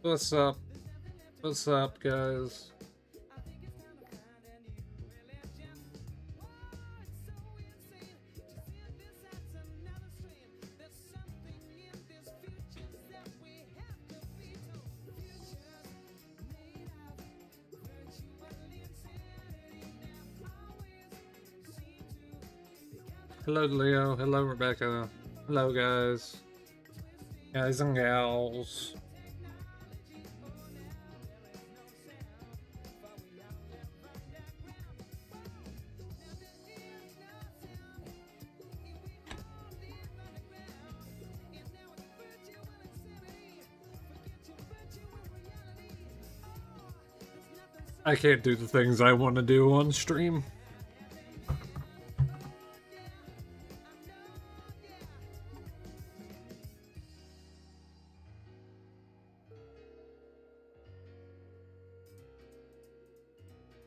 What's up? What's up, guys? Hello, Leo. Hello, Rebecca. Hello, guys. Guys and gals. I can't do the things I want to do on stream.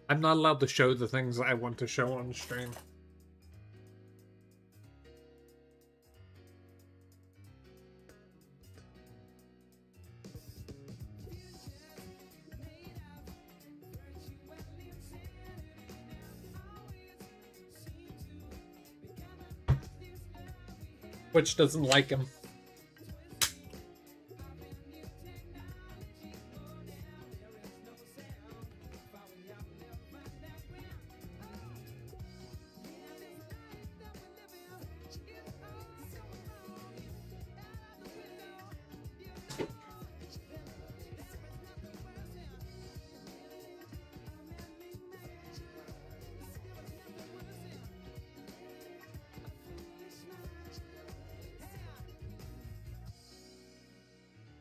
I'm not allowed to show the things I want to show on stream. Which doesn't like him.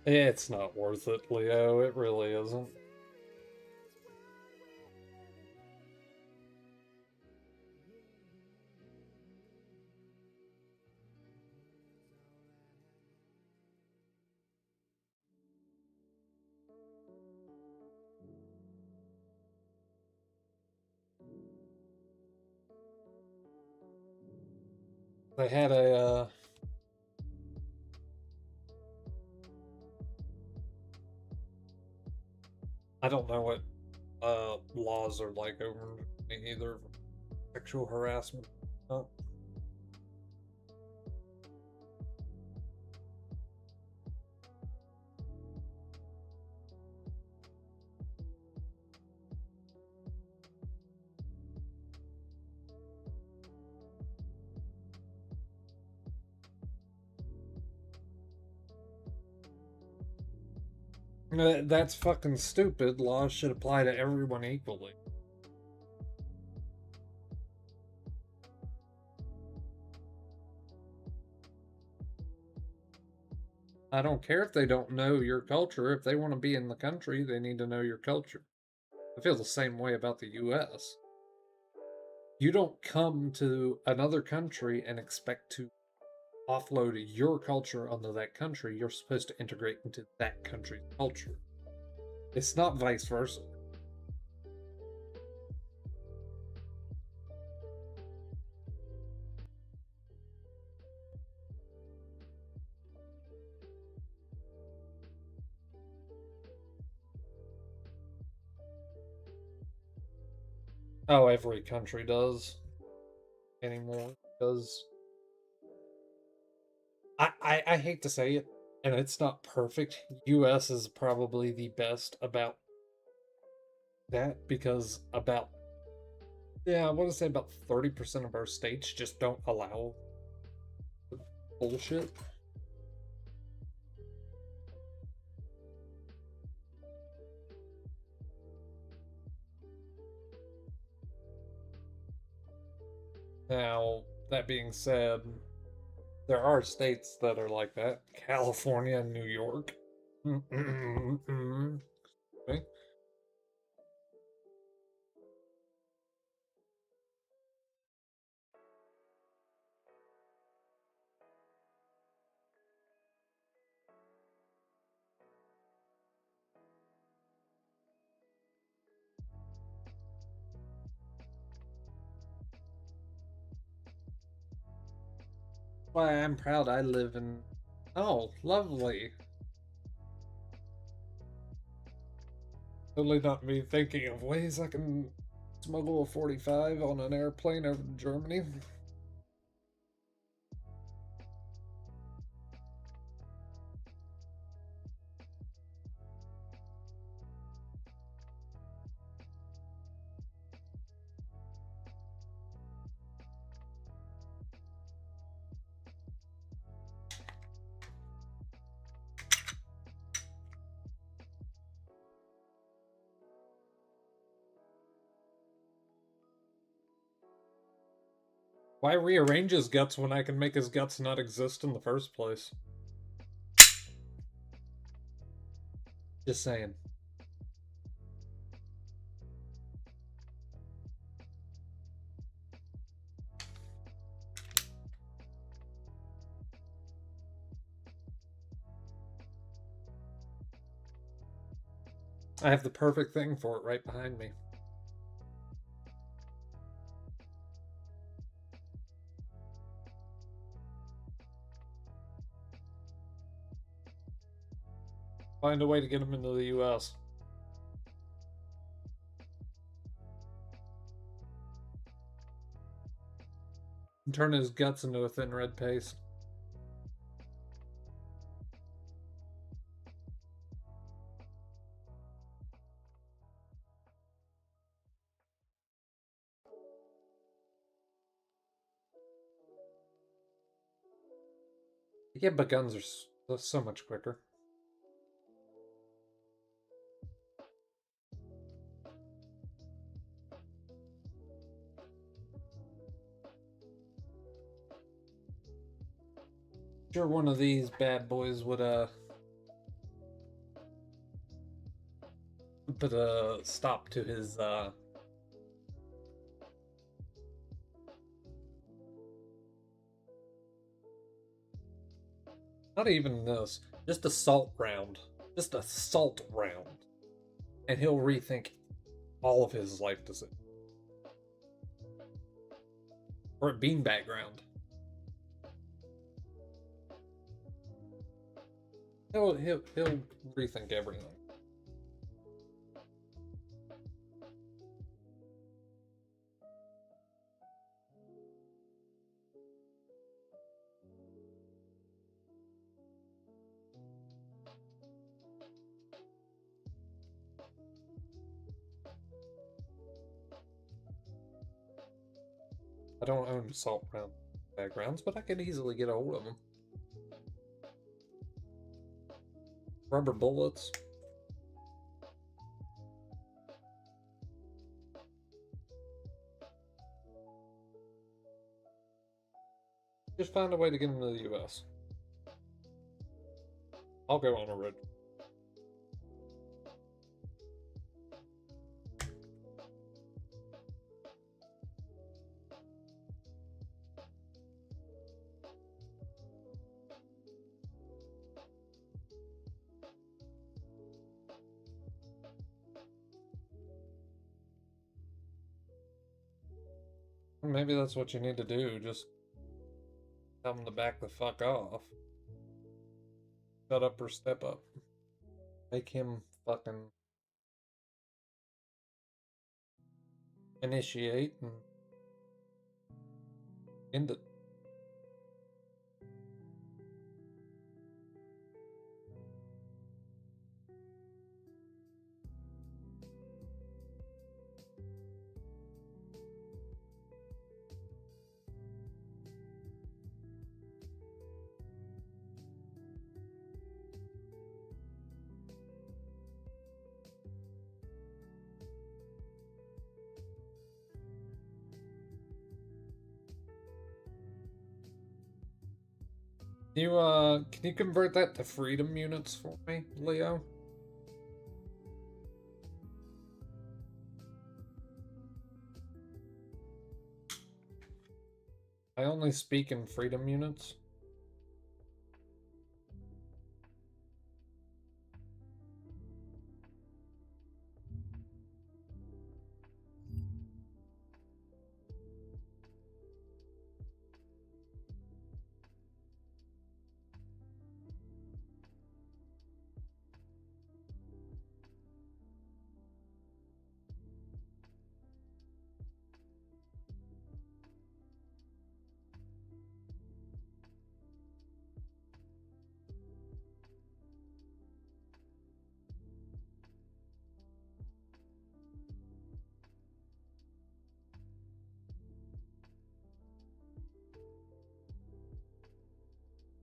It's not worth it, Leo. It really isn't. They had a, I don't know what laws are like over either sexual harassment. That's fucking stupid. Laws should apply to everyone equally. I don't care if they don't know your culture. If they want to be in the country, they need to know your culture. I feel the same way about the US. You don't come to another country and expect to offload your culture onto that country. You're supposed to integrate into that country's culture. It's not vice versa. Oh, every country does anymore. Does I hate to say it, and it's not perfect. US is probably the best about that because about, yeah, I want to say about 30% of our states just don't allow bullshit. Now, that being said, there are states that are like that. California and New York. Okay. Why I'm proud I live in. Oh, lovely. Totally not me thinking of ways I can smuggle a 45 on an airplane over to Germany. Why rearrange his guts when I can make his guts not exist in the first place? Just saying. I have the perfect thing for it right behind me. Find a way to get him into the US. And turn his guts into a thin red paste. Yeah, but guns are so much quicker. Sure, one of these bad boys would put a stop to his not even this, just a salt round. Just a salt round. And he'll rethink all of his life decisions. Or a beanbag round. He'll rethink everything. I don't own salt round backgrounds, but I could easily get a hold of them. Rubber bullets. Just find a way to get them to the US. I'll go on a road. Maybe that's what you need to do. Just tell them to back the fuck off. Shut up or step up. Make him fucking initiate and end it. Can you convert that to freedom units for me, Leo? I only speak in freedom units.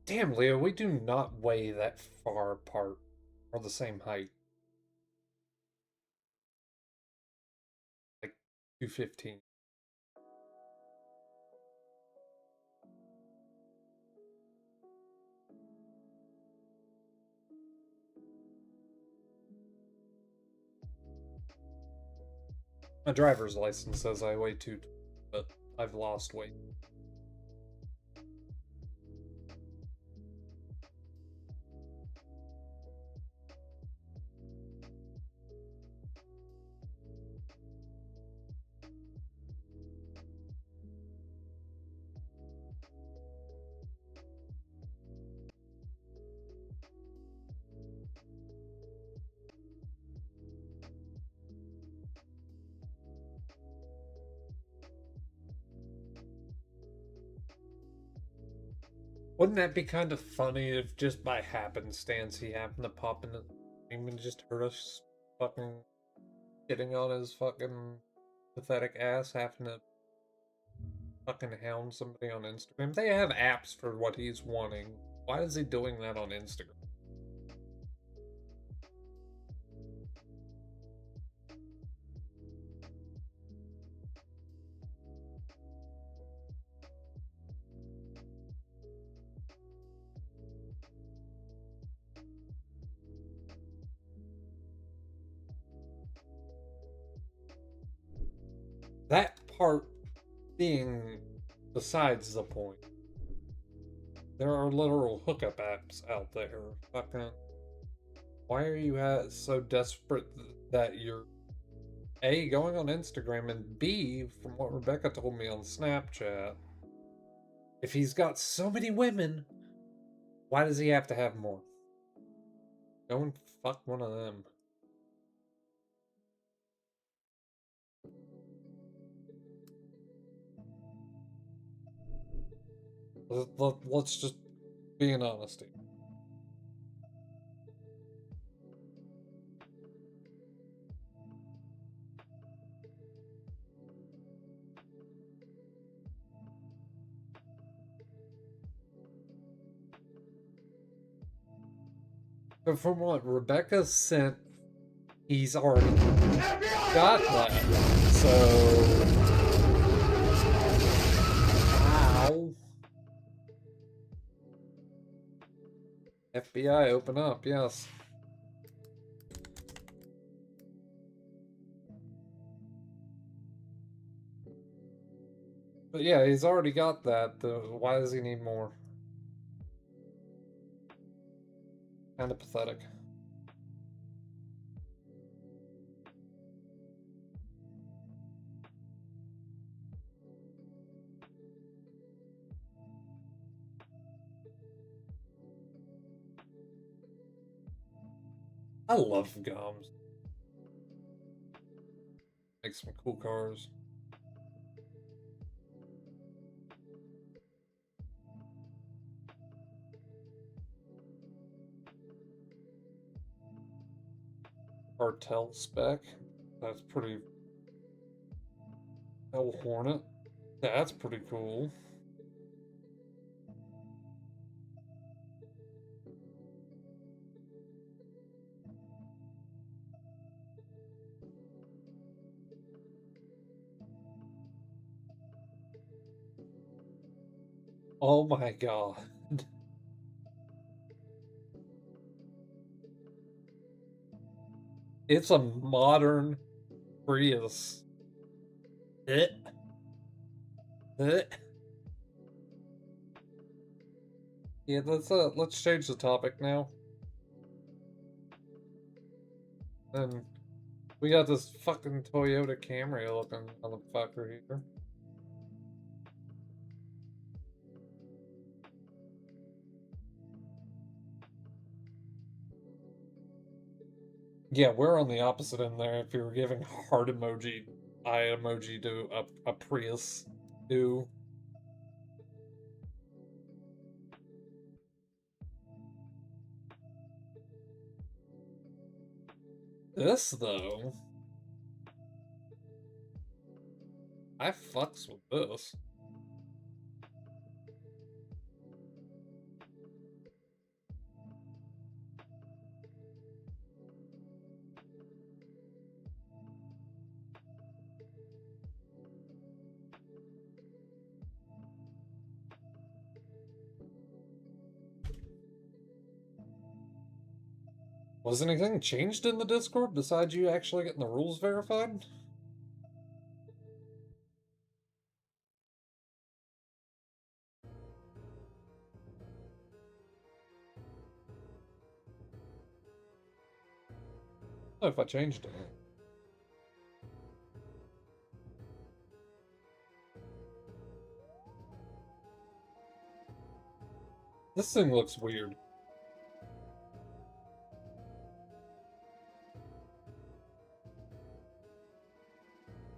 Damn, Leo, we do not weigh that far apart or the same height. Like 215. My driver's license says I weigh 220, but I've lost weight. Wouldn't that be kind of funny if just by happenstance he happened to pop in the stream and just heard us fucking getting on his fucking pathetic ass, having to fucking hound somebody on Instagram? They have apps for what he's wanting. Why is he doing that on Instagram? That part being besides the point. There are literal hookup apps out there. Fucking. Why are you so desperate that you're A, going on Instagram, and B, from what Rebecca told me on Snapchat, if he's got so many women, why does he have to have more? Go and fuck one of them. Let's just be an honesty. But from what Rebecca sent, he's already got that. So. Ow. FBI, open up, yes. But yeah, he's already got that. Why does he need more? Kind of pathetic. I love Goms. Make some cool cars. Cartel spec. That's pretty. Hell Hornet. That's pretty cool. Oh my god. It's a modern Prius. Eh. Eh. Yeah, let's change the topic now. And we got this fucking Toyota Camry looking motherfucker here. Yeah, we're on the opposite end there. If you were giving heart emoji, eye emoji to a Prius, do. This, though, I fucks with this. Was anything changed in the Discord besides you actually getting the rules verified? I don't know if I changed it. This thing looks weird.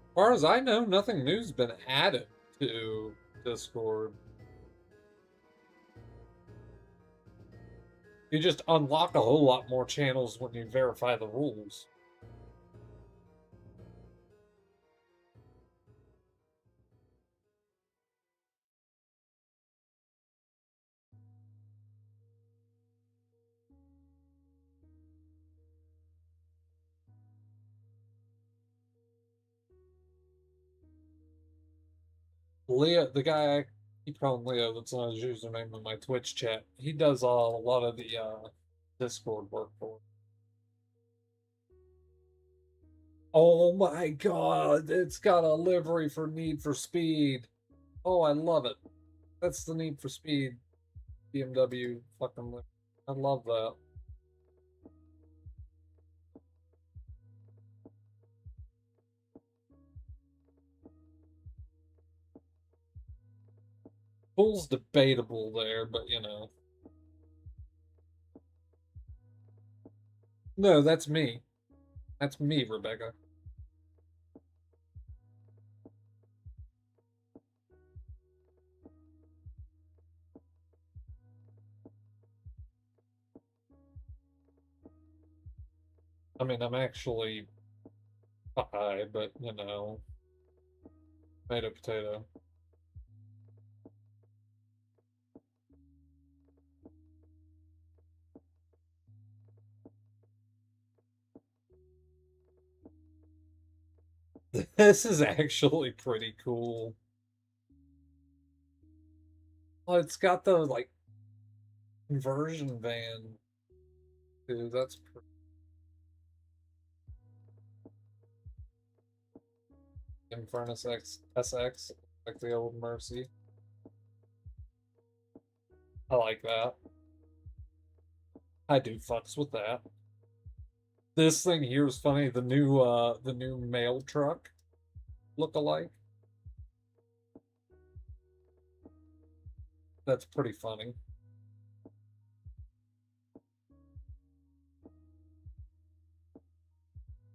As far as I know, nothing new's been added to Discord. You just unlock a whole lot more channels when you verify the rules. Leo, the guy I keep calling Leo, that's not his username in my Twitch chat, he does a lot of the Discord work for me. Oh my god, it's got a livery for Need for Speed. Oh, I love it. That's the Need for Speed BMW fucking livery. I love that. Bull's debatable there, but you know. No, that's me. That's me, Rebecca. I mean, I'm actually bi, but you know, tomato potato. This is actually pretty cool. Oh, it's got the like conversion van. Dude, that's pretty. Infernus X SX, like the old Mercy. I like that. I do fucks with that. This thing here is funny. The new mail truck look alike. That's pretty funny.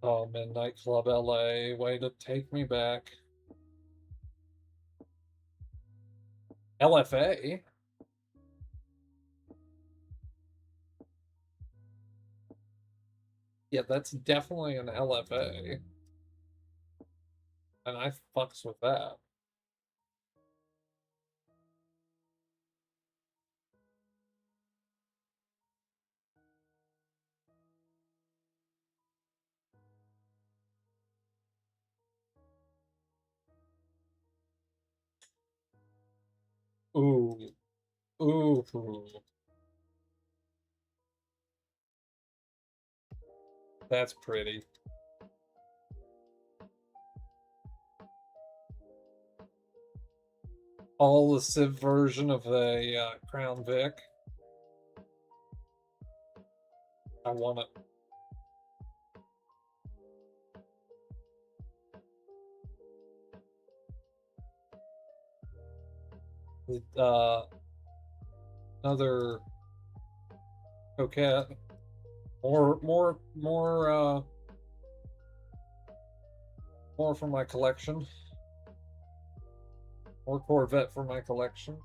Oh, Midnight Club LA, way to take me back. LFA? Yeah, that's definitely an LFA. And I fucks with that. Ooh. Ooh. That's pretty. All the Civ version of the Crown Vic. I want it. Another Coquette. More for my collection. More Corvette for my collection.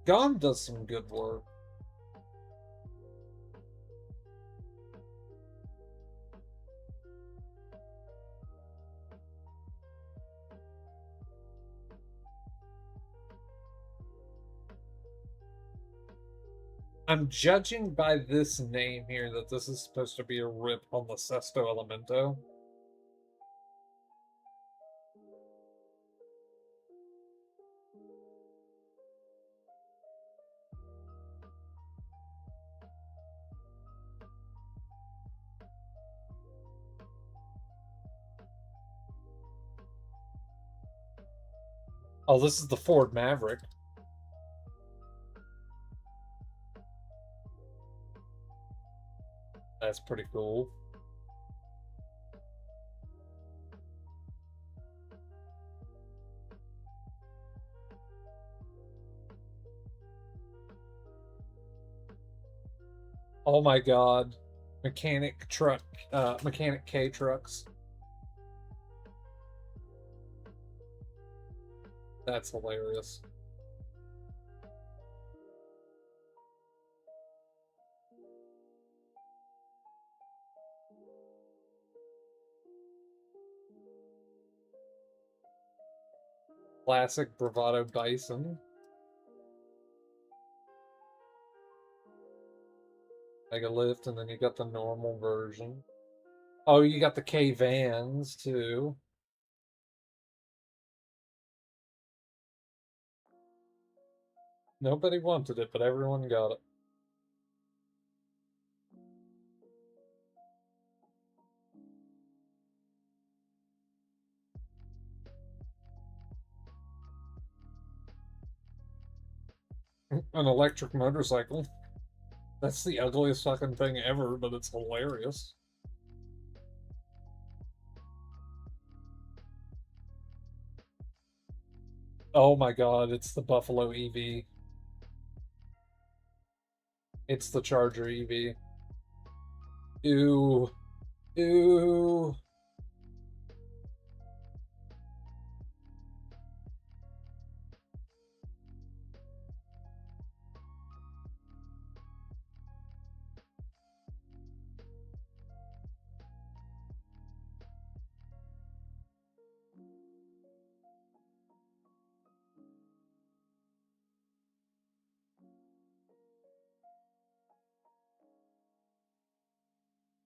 Gone does some good work. I'm judging by this name here that this is supposed to be a rip on the Sesto Elemento. Oh, this is the Ford Maverick. That's pretty cool. Oh my god. Mechanic truck, Mechanic K trucks. That's hilarious. Classic Bravado Bison. Mega Lift, and then you got the normal version. Oh, you got the K Vans too. Nobody wanted it, but everyone got it. An electric motorcycle. That's the ugliest fucking thing ever, but it's hilarious. Oh my god, it's the Buffalo EV. It's the Charger EV. Ew. Ew.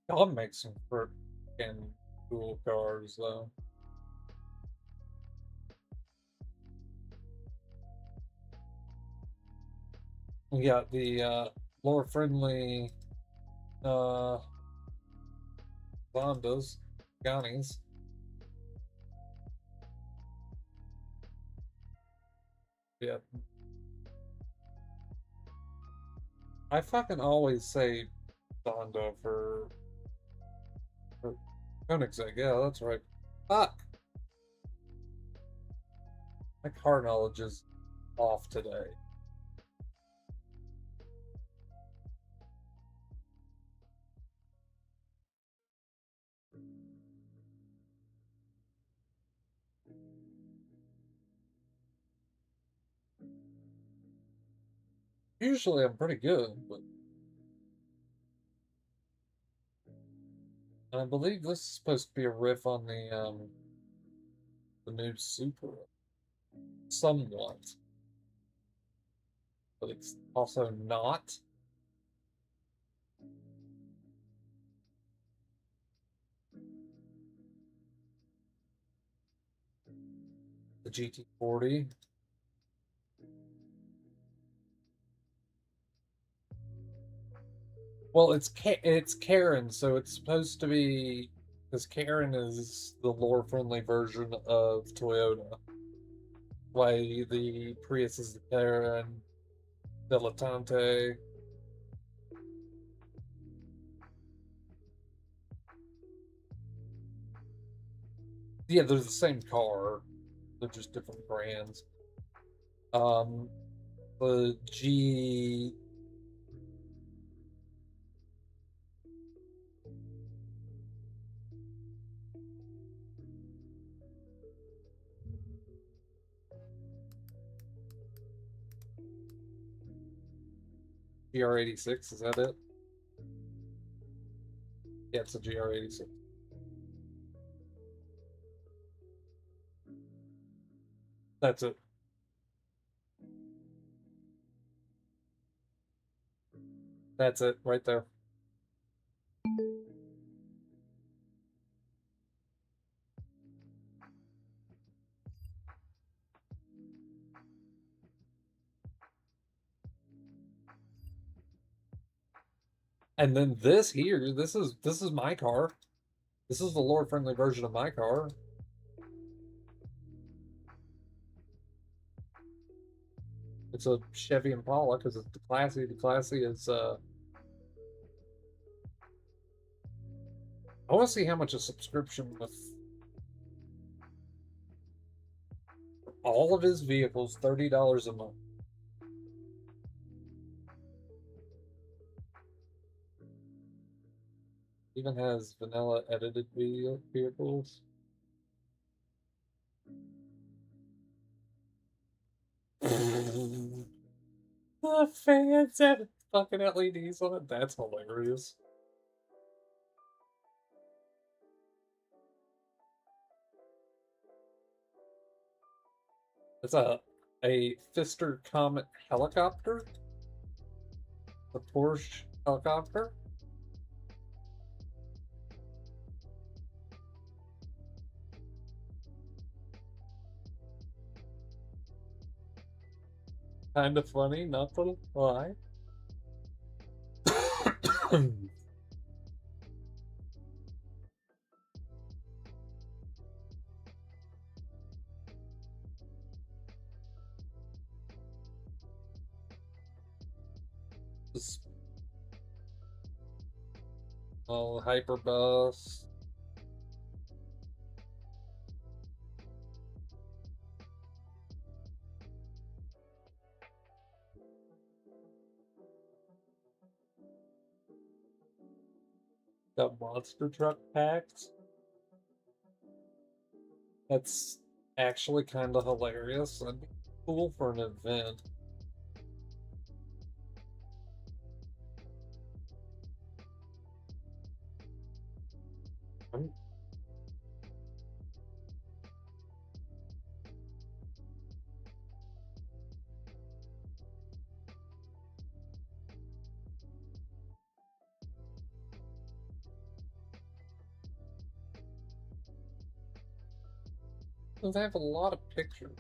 God makes some freaking cool cars, though. We got the more friendly uh Zondas, Ganis. Yeah. I fucking always say Zonda for Koenigsegg. Yeah, that's right. Fuck. My car knowledge is off today. Usually I'm pretty good, but I believe this is supposed to be a riff on the new Supra. Somewhat. But it's also not. The GT40. Well, it's Karen, so it's supposed to be because Karen is the lore-friendly version of Toyota. Why the Prius is the Karen, Dilettante. Yeah, they're the same car. They're just different brands. Um, the GR86, is that it? Yeah, it's a GR86. That's it. That's it right there. And then this here, this is my car. This is the lore friendly version of my car. It's a Chevy Impala because it's the classy. The classy is. I want to see how much a subscription with all of his vehicles, $30 a month. Even has vanilla edited vehicles. The fans have fucking LEDs on it. That's hilarious. It's a Pfister Comet helicopter. The Porsche helicopter. Kind of funny, not to lie. This Hyperbus. Got monster truck packs. That's actually kind of hilarious. That'd be cool for an event. I'm They have a lot of pictures.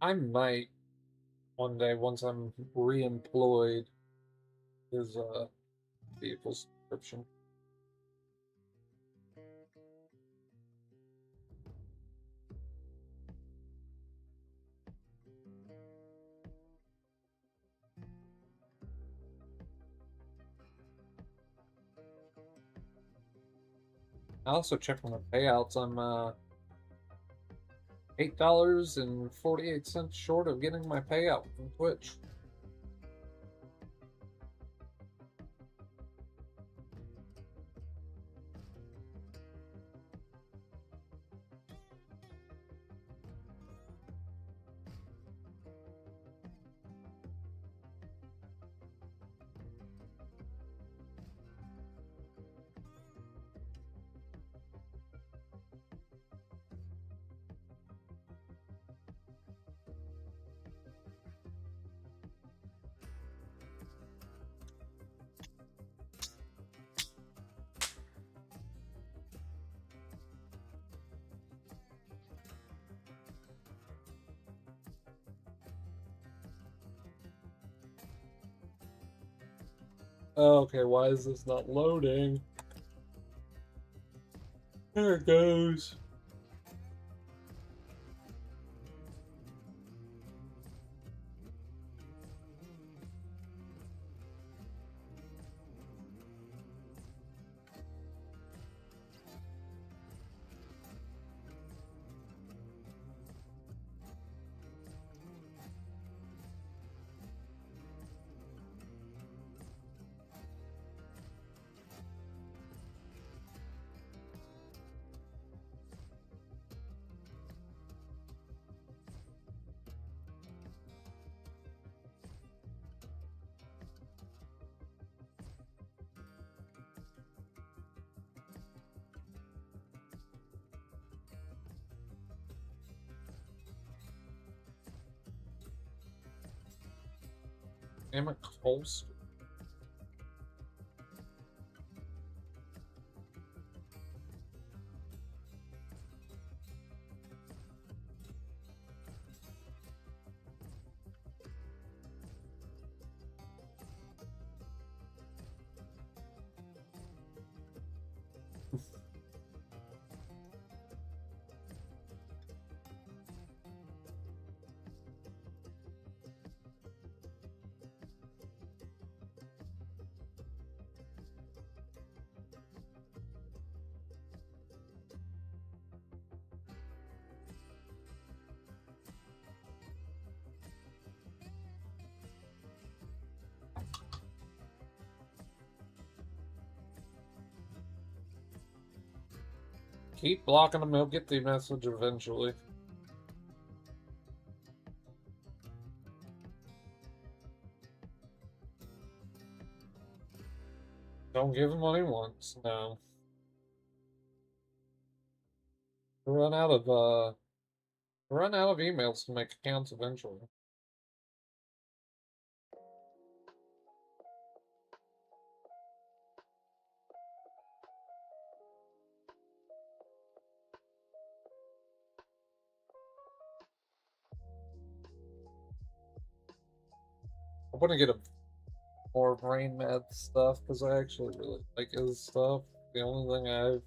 I might one day, once I'm re-employed, his vehicle subscription. I also checked my payouts. I'm $8.48 short of getting my payout from Twitch. Okay, why is this not loading? There it goes. Emma Colster. Keep blocking them, he'll get the message eventually. Don't give him what he wants, no. Run out of emails to make accounts eventually. I want to get a more Rain Mad stuff because I actually really like his stuff. The only thing I've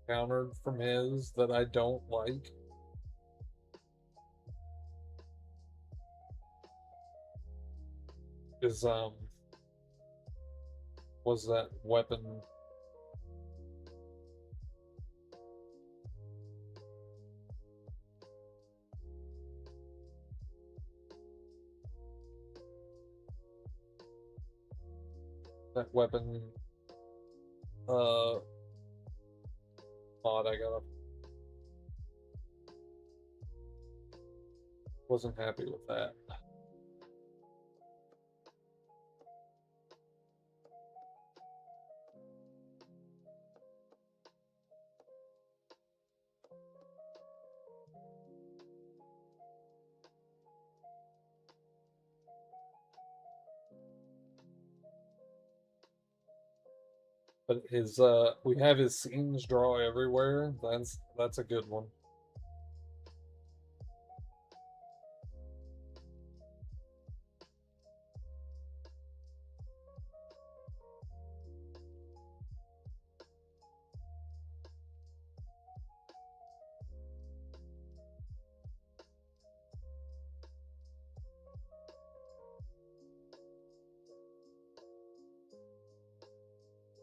countered from his that I don't like is was that weapon. That weapon mod I got. Wasn't happy with that. But his we have his scenes draw everywhere. That's a good one.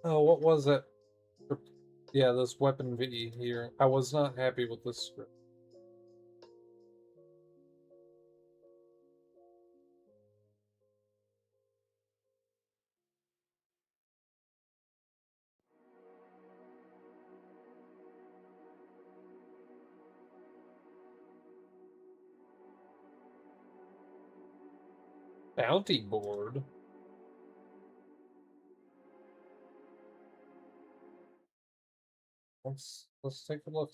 Oh, what was it? Yeah, this weapon V here. I was not happy with this script. Bounty board. Let's take a look.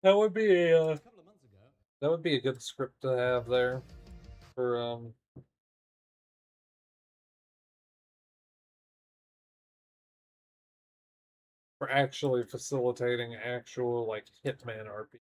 That would be a that would be a good script to have there for actually facilitating actual like Hitman RPG.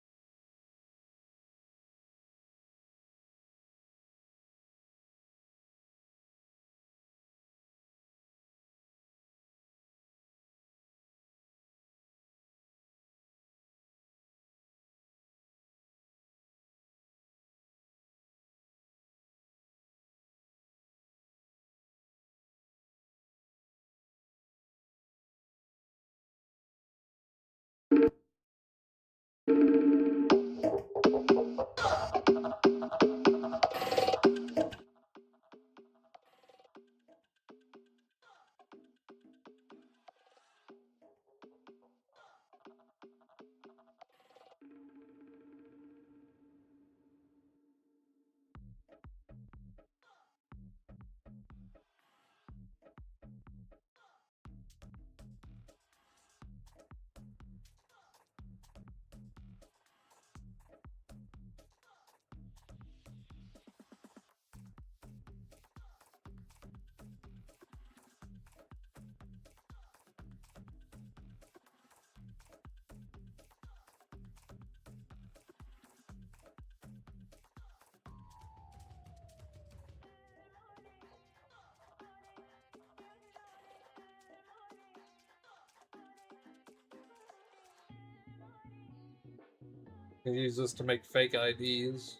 They use this to make fake IDs.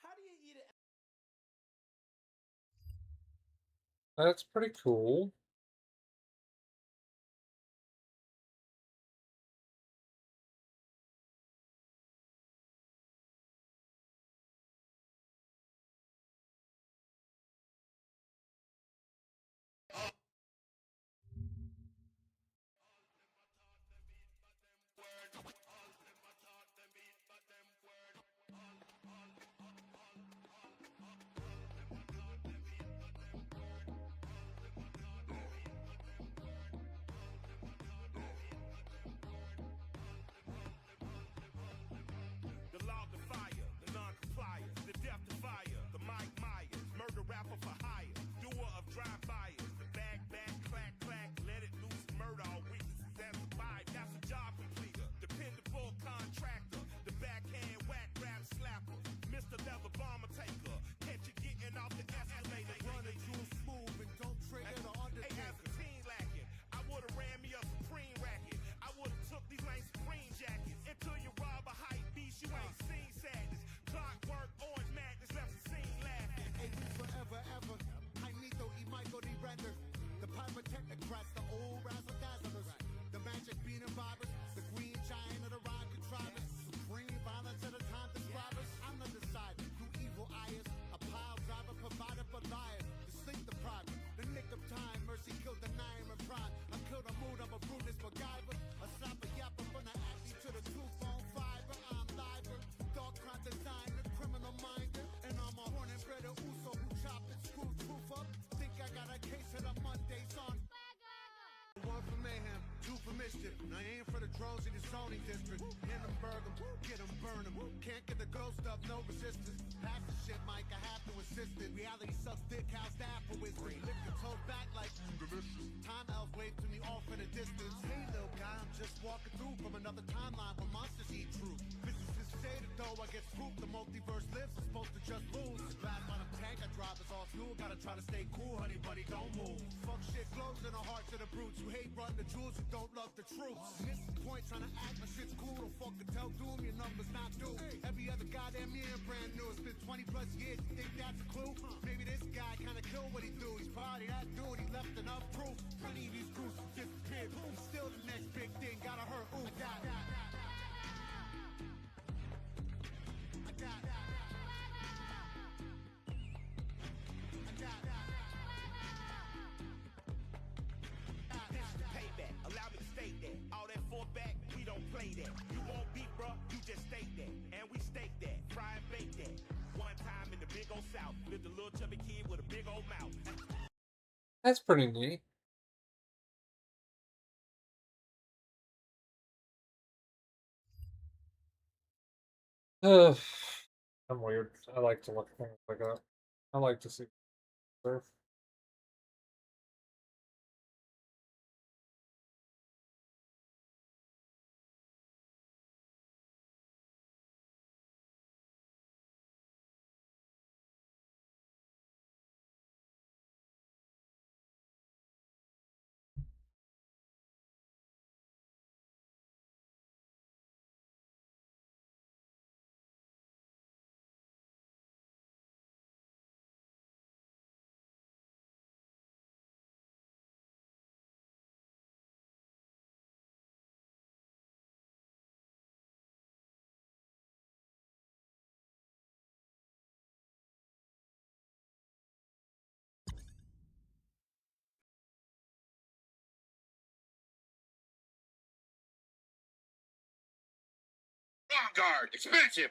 How do you eat it? That's pretty cool. The log of fire, the non-compliers, the death defier, the Mike Myers, murder rapper for hire, doer of drive-bys, the bag, clack, let it loose, murder all weaknesses as a vibe. That's a job completer, dependable contractor, the backhand whack rap slapper, Mr. Leather Bomber taker, catch you getting off the escalator, running too smooth and don't trigger the undertaker. Hey, as a teen lacking, I would've ran me a Supreme racket, I would've took these lame Supreme jackets until you rob a hype beast, you ain't seen sadness. Clockwork, orange madness, left the scene laughing. Hey, we forever, ever. Jaimito y Michael de render. The pyrotechnocrats, the old razzle dazzlers. The magic bean and vibers. The green giant of the rhyme contrivers. Supreme violence at a time describers. I'm on the side, you evil eyes. A pile driver provided for liars. The sleep deprived. The nick of time, mercy killed the nine and pride. I killed a mood, I'm a Brutus MacGyver. A slapper yapper from the acne to the truth on fiber. I'm liver. Dark crime designer, criminal minder. And I'm a horn and bread of Uso who chop and screw truth up. Think I got a case of the Mondays on. One for mayhem, two for mischief. Now aim for the drones in the zoning district. Hit them, burn them, get them, burn them. Can't get the ghost up, no resistance. Pass the shit, Mike, I have to assist it. Reality sucks dick, how's that for wisdom? Lift your toe back like delicious. Time elf wave to me off in the distance. Hey, little guy, I'm just walking through from another timeline where monsters eat truth. Physicists say that though I get spooked, the multiverse lives, I'm supposed to just lose. Last line of tank, I drive is all fuel. Gotta try to stay cool, honey, buddy, don't move. Fuck shit glows in the hearts of the brutes. You hate run the jewels, you don't love the truth. Missing point, trying to act my shit's cool. Don't fucking tell doom, your numbers not due. Every other goddamn year brand new. It's been 20 plus years, you think that's a clue? Maybe this guy kinda killed what he do. He's probably that dude, he left enough proof. Plenty of these crews disappeared. He's still the next big thing, gotta hurt. Ooh, I got. Payback, allow me to state that. All that for back, we don't play that. You won't beat, bruh, you just state that. And we stake that, fry and bake that. One time in the big old South, lived a little chubby kid with a big old mouth. That's pretty neat. Ugh. I'm weird. I like to look at things like that. I like to see surf. Guard, expensive.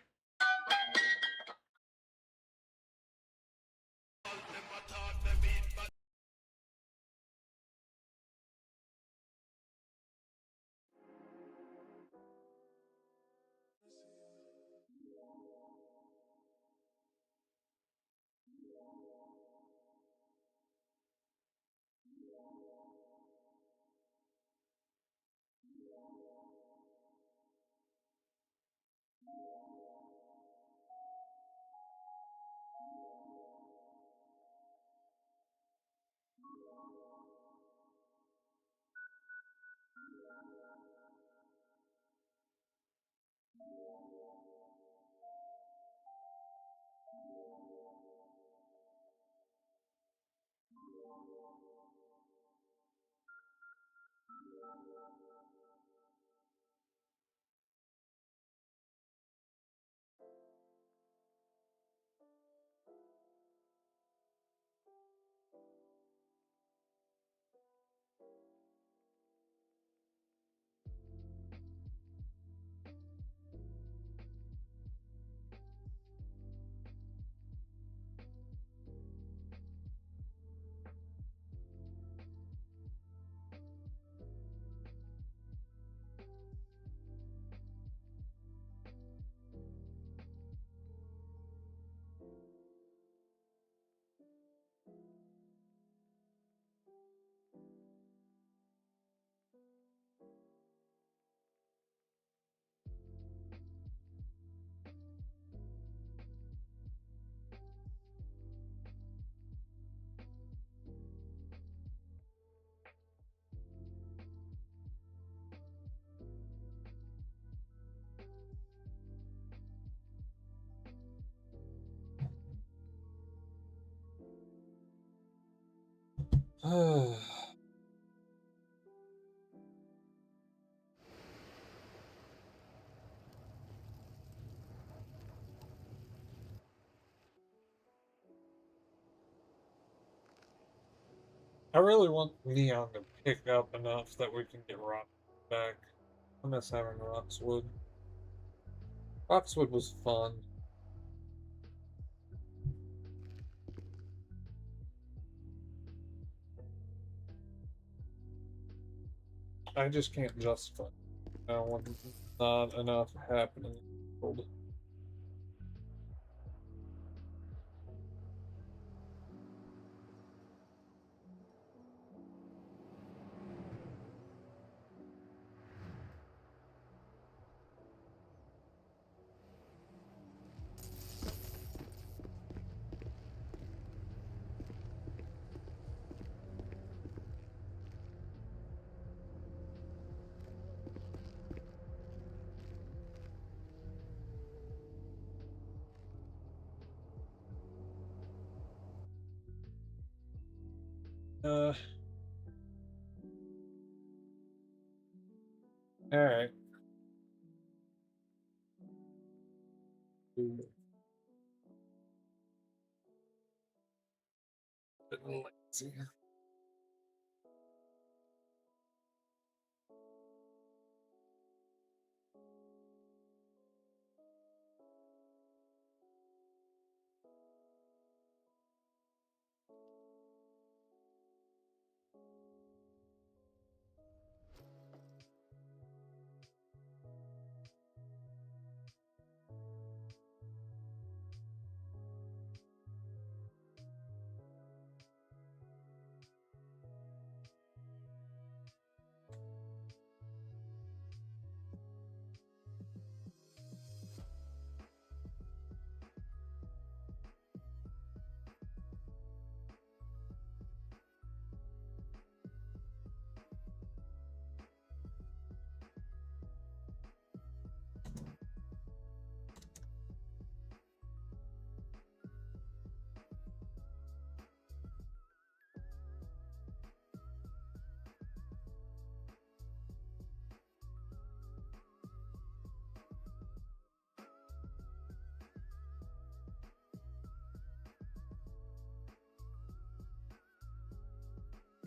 I really want Neon to pick up enough that we can get Rock back. I miss having Roxwood. Roxwood was fun. I just can't justify it now when not enough happening. Alright. Bit lazy.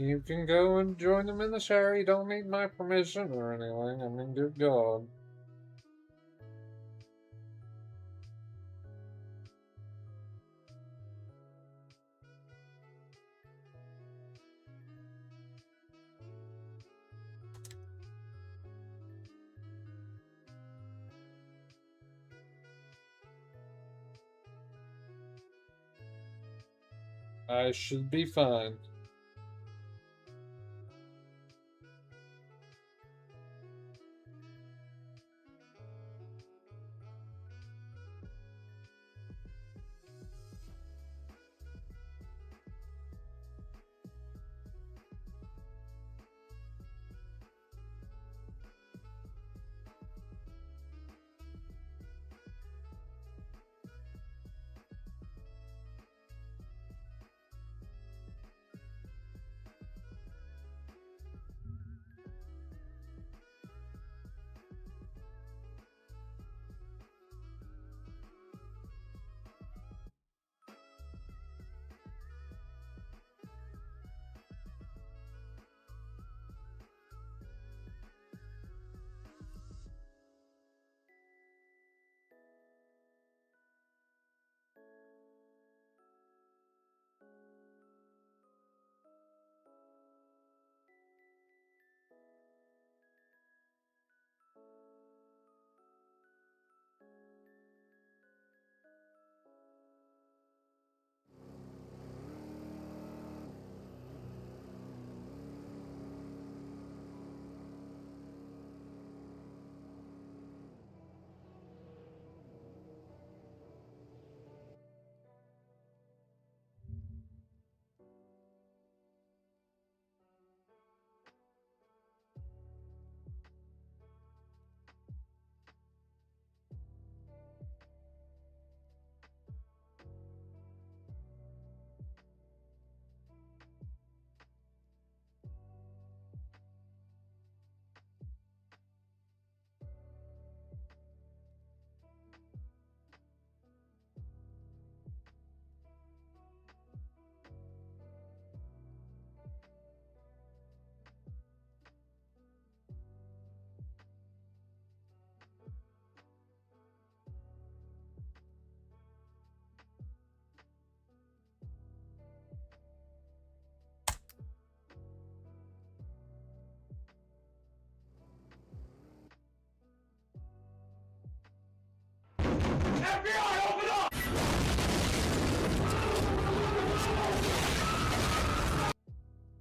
You can go and join them in the share. You don't need my permission or anything. I mean, good God. I should be fine.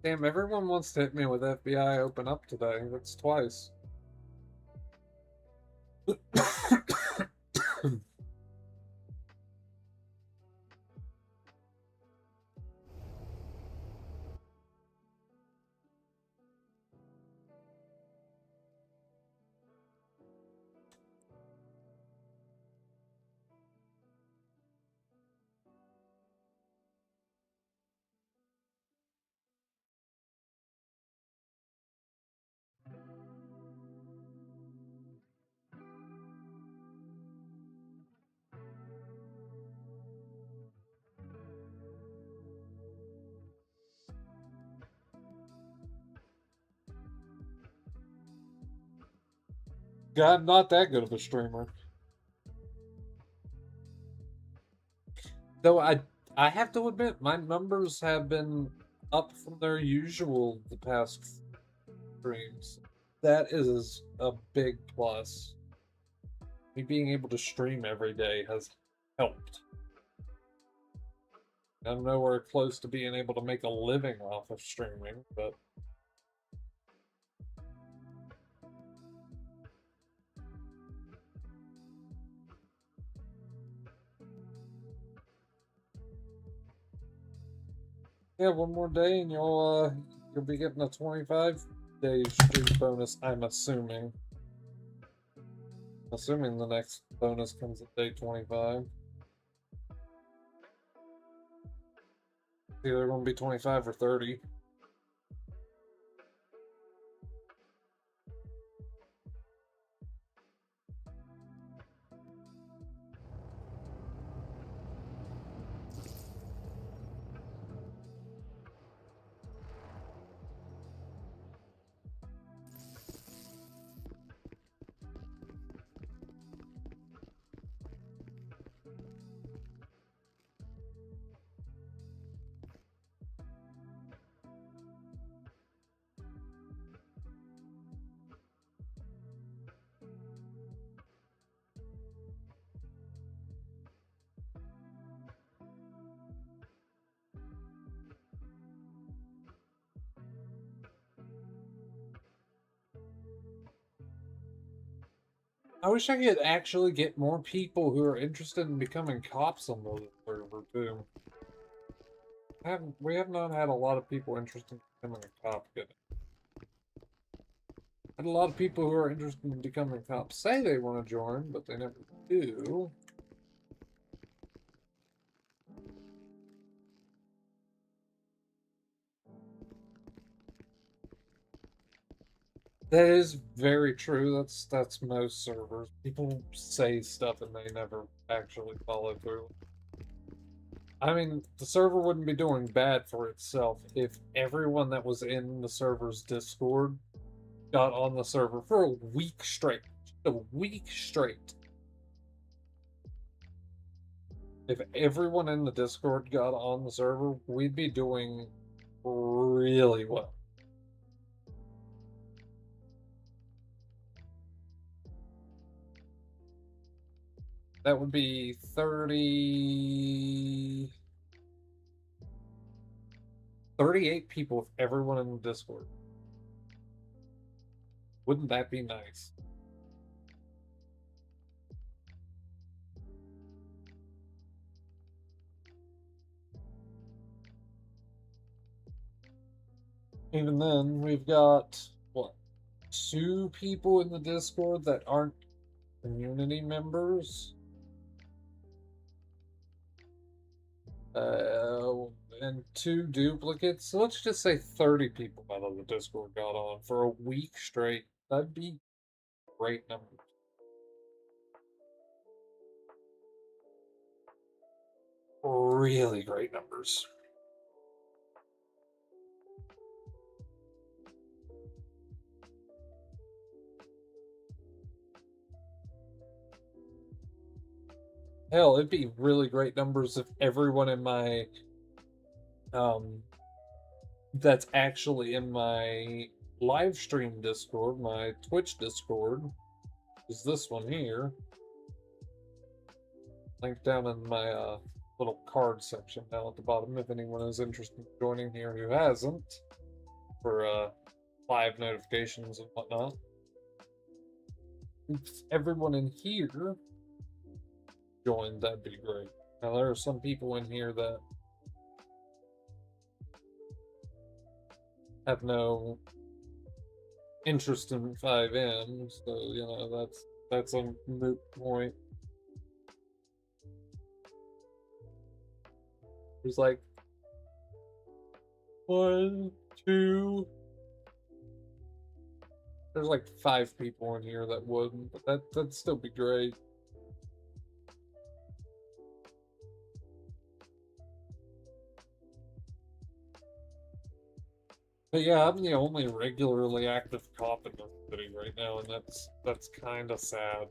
Damn, everyone wants to hit me with FBI open up today. That's twice. God, not that good of a streamer. Though I have to admit, my numbers have been up from their usual the past streams. That is a big plus. Me being able to stream every day has helped. I'm nowhere close to being able to make a living off of streaming, but yeah, one more day and you'll be getting a 25-day stream bonus, I'm assuming. Assuming the next bonus comes at day 25. Either going to be 25 or 30. I wish I could actually get more people who are interested in becoming cops on the server too. We have not had a lot of people interested in becoming a cop yet. Had a lot of people who are interested in becoming cops say they want to join, but they never do. That is very true. That's most servers. People say stuff and they never actually follow through. I mean, the server wouldn't be doing bad for itself if everyone that was in the server's Discord got on the server for a week straight. A week straight. If everyone in the Discord got on the server, we'd be doing really well. That would be 38 people with everyone in the Discord. Wouldn't that be nice? Even then, we've got, what, 2 people in the Discord that aren't community members? And 2 duplicates. So let's just say 30 people out of the Discord got on for a week straight. That'd be great numbers. Really great numbers. Hell, it'd be really great numbers if everyone in my that's actually in my live stream Discord, my Twitch Discord, is this one here. Linked down in my little card section down at the bottom if anyone is interested in joining here who hasn't. for live notifications and whatnot. If everyone in here joined, that'd be great. Now there are some people in here that have no interest in 5M, so you know that's a moot point. There's like 1, 2. There's like 5 people in here that wouldn't, but that'd still be great. But yeah, I'm the only regularly active cop in the city right now, and that's kind of sad.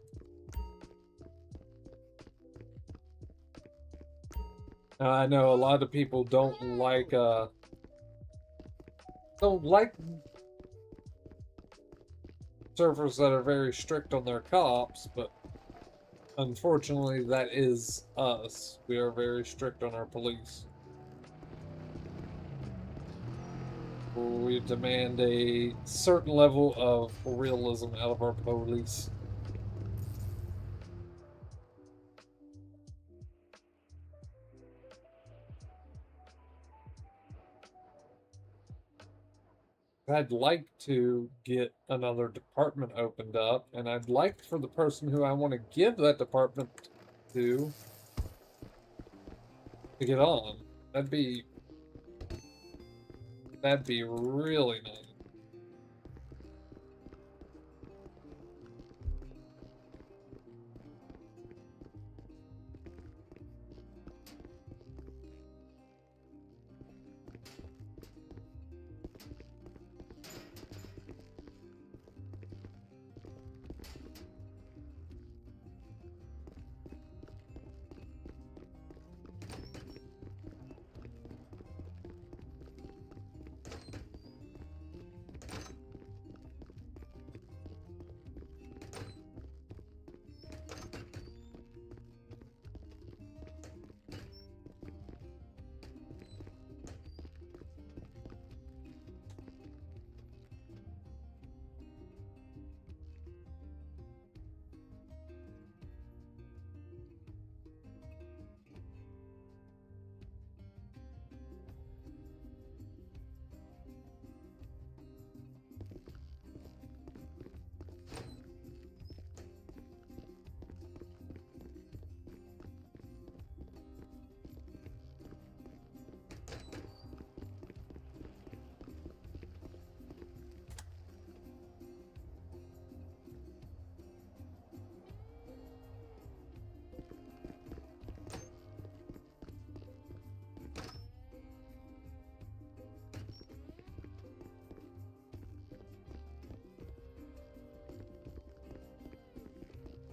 Now, I know a lot of people don't like servers that are very strict on their cops, but unfortunately, that is us. We are very strict on our police. We demand a certain level of realism out of our police. I'd like to get another department opened up, and I'd like for the person who I want to give that department to get on. That'd be really nice.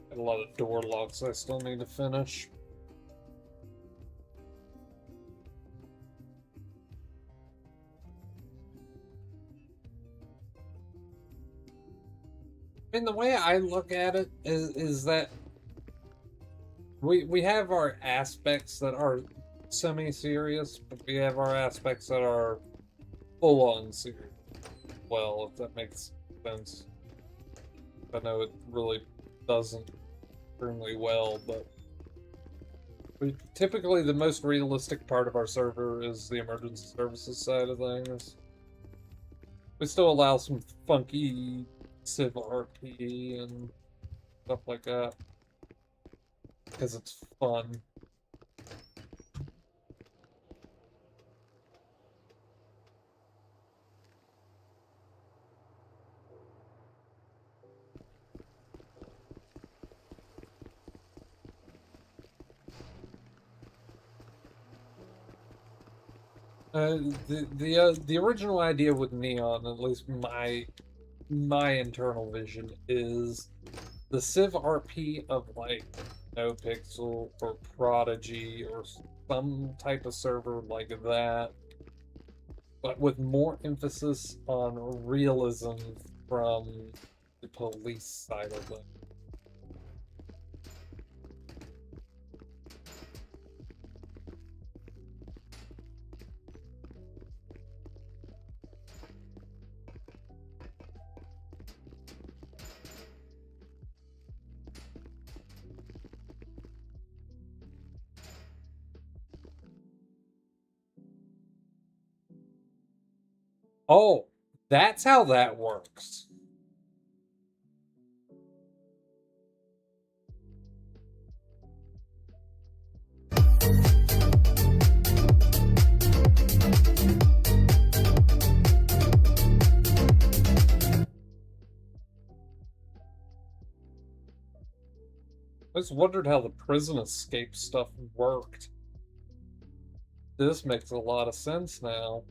Got a lot of door locks I still need to finish. I mean, the way I look at it is that we have our aspects that are semi-serious, but we have our aspects that are full-on serious. Well, if that makes sense. I know it really doesn't extremely well, but typically the most realistic part of our server is the emergency services side of things. We still allow some funky Civ RP and stuff like that because it's fun. The original idea with Neon, at least my internal vision, is the Civ RP of like NoPixel or Prodigy or some type of server like that, but with more emphasis on realism from the police side of it. Oh, that's how that works. I just wondered how the prison escape stuff worked. This makes a lot of sense now.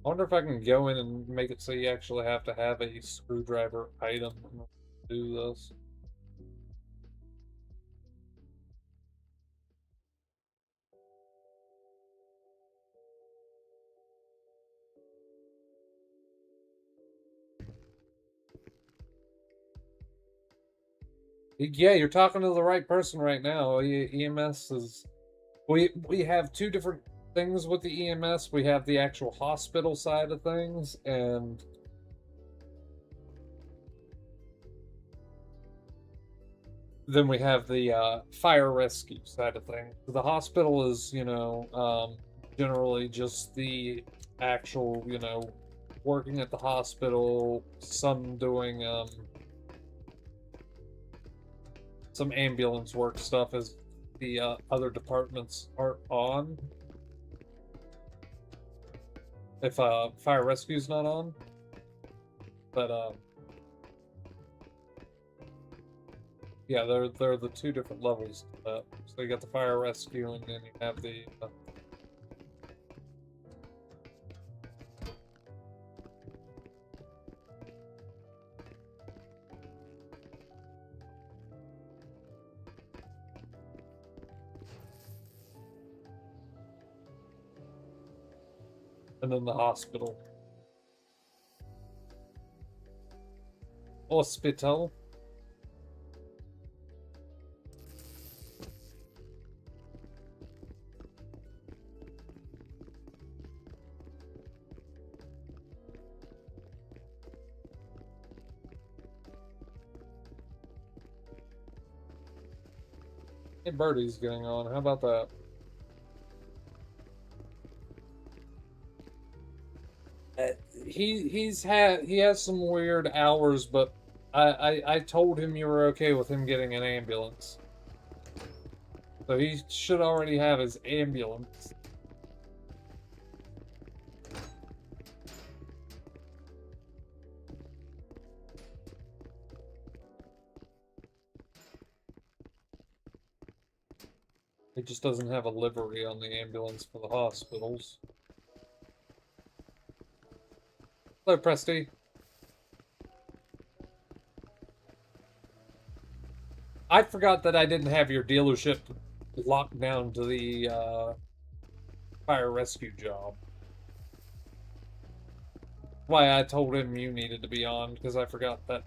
I wonder if I can go in and make it so you actually have to have a screwdriver item to do this. Yeah, you're talking to the right person right now. EMS is we have two different things with the EMS. We have the actual hospital side of things, and then we have the fire rescue side of things. The hospital is, generally just the actual, working at the hospital, some doing some ambulance work stuff as the other departments are on. If fire rescue's not on, but yeah, they're the two different levels. So you got the fire rescue, and then you have the and then the hospital. Hospital. Hey, Birdie's getting on. How about that? He has some weird hours, but I told him you were okay with him getting an ambulance, so he should already have his ambulance. He just doesn't have a livery on the ambulance for the hospitals. Hello, Presty. I forgot that I didn't have your dealership locked down to the fire rescue job. Why I told him you needed to be on, because I forgot that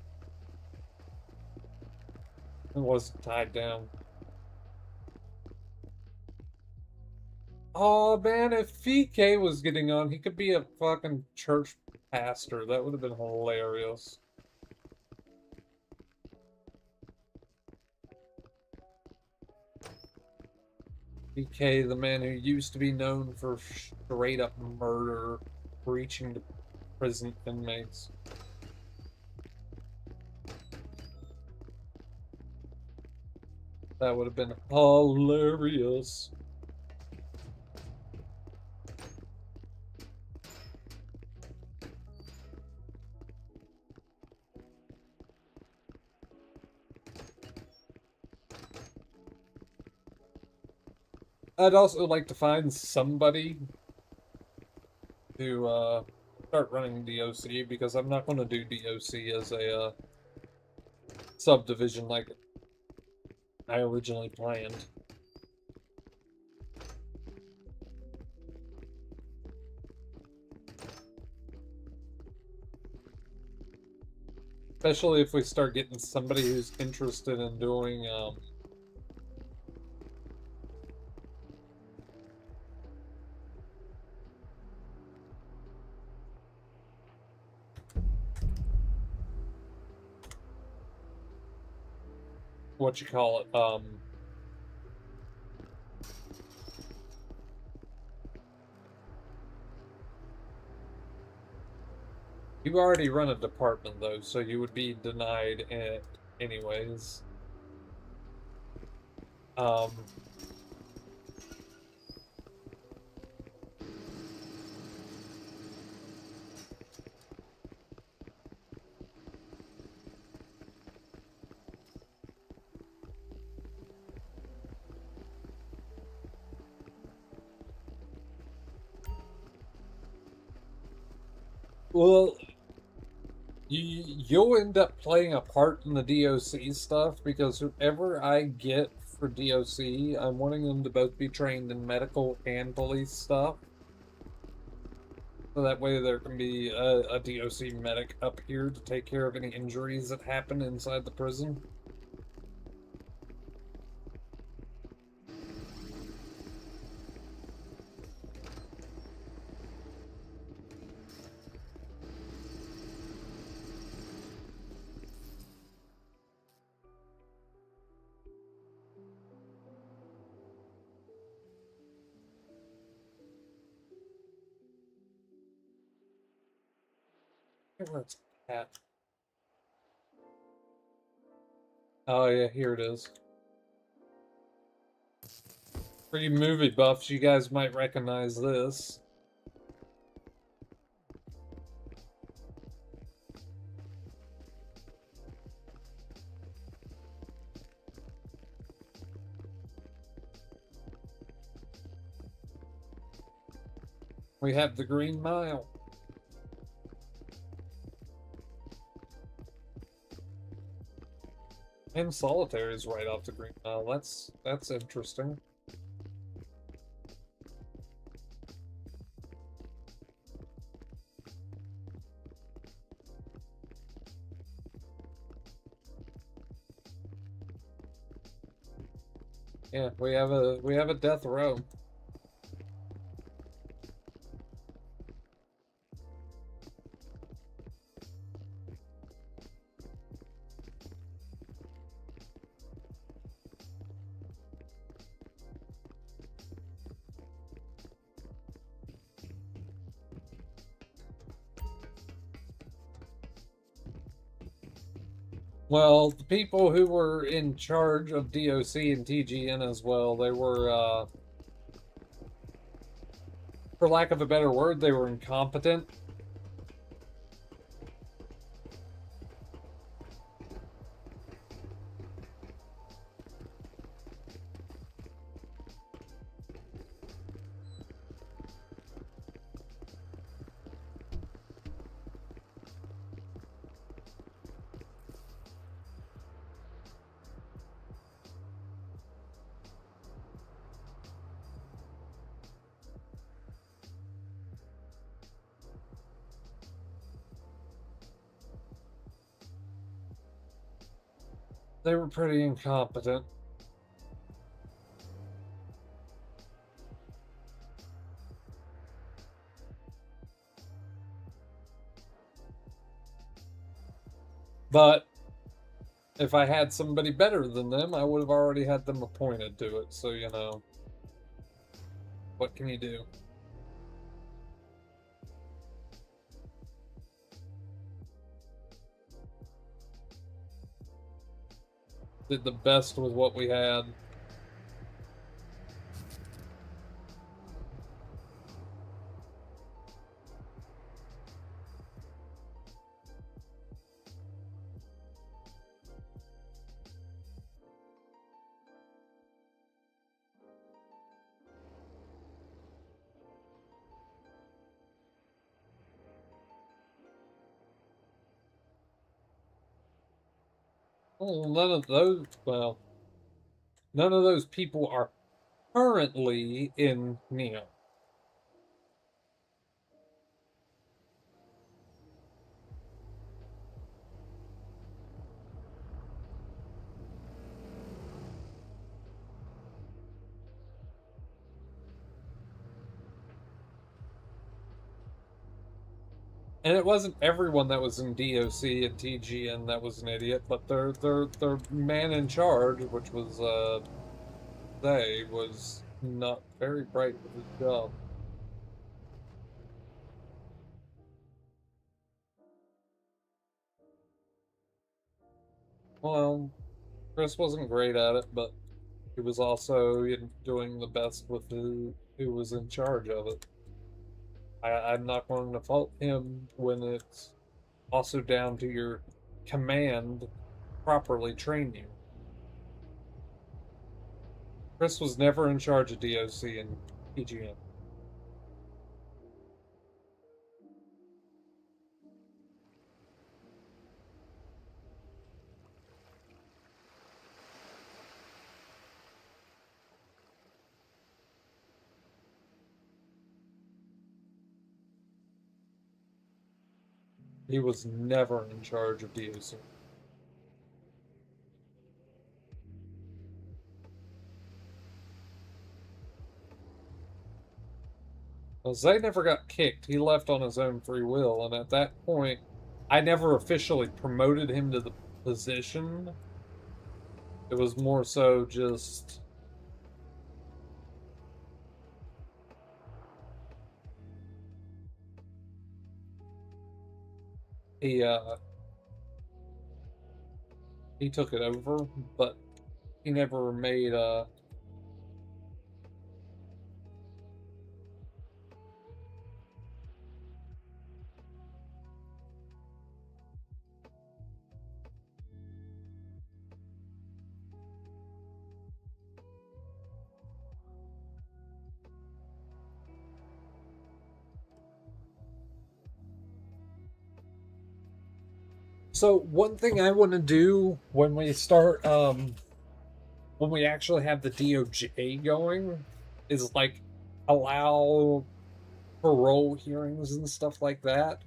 it wasn't tied down. Oh man, if VK was getting on, he could be a fucking church pastor. That would have been hilarious. VK, the man who used to be known for straight up murder, preaching to prison inmates. That would have been hilarious. I'd also like to find somebody to start running DOC, because I'm not going to do DOC as a subdivision like I originally planned. Especially if we start getting somebody who's interested in doing what you call it, you already run a department though, so you would be denied it anyways. Well, you'll end up playing a part in the DOC stuff because whoever I get for DOC, I'm wanting them to both be trained in medical and police stuff. So that way there can be a DOC medic up here to take care of any injuries that happen inside the prison. Where's that? Oh yeah, here it is. For you movie buffs, you guys might recognize this. We have the Green Mile. And Solitaire is right off the Green Mile. That's interesting. Yeah, we have a death row. Well, the people who were in charge of DOC and TGN as well, they were, for lack of a better word, they were incompetent. They were pretty incompetent. But if I had somebody better than them, I would have already had them appointed to it. So, you know, what can you do? Did the best with what we had. Well, none of those people are currently in Neo. And it wasn't everyone that was in DOC and TGN that was an idiot, but their man in charge, which was they, was not very bright with his job. Well, Chris wasn't great at it, but he was also doing the best with who was in charge of it. I'm not going to fault him when it's also down to your command properly train you. Chris was never in charge of DOC and PGN. He was never in charge of DOC. Well, Zay never got kicked. He left on his own free will, and at that point, I never officially promoted him to the position. It was more so just he he took it over, but he never made So one thing I want to do when we start when we actually have the DOJ going is like allow parole hearings and stuff like that.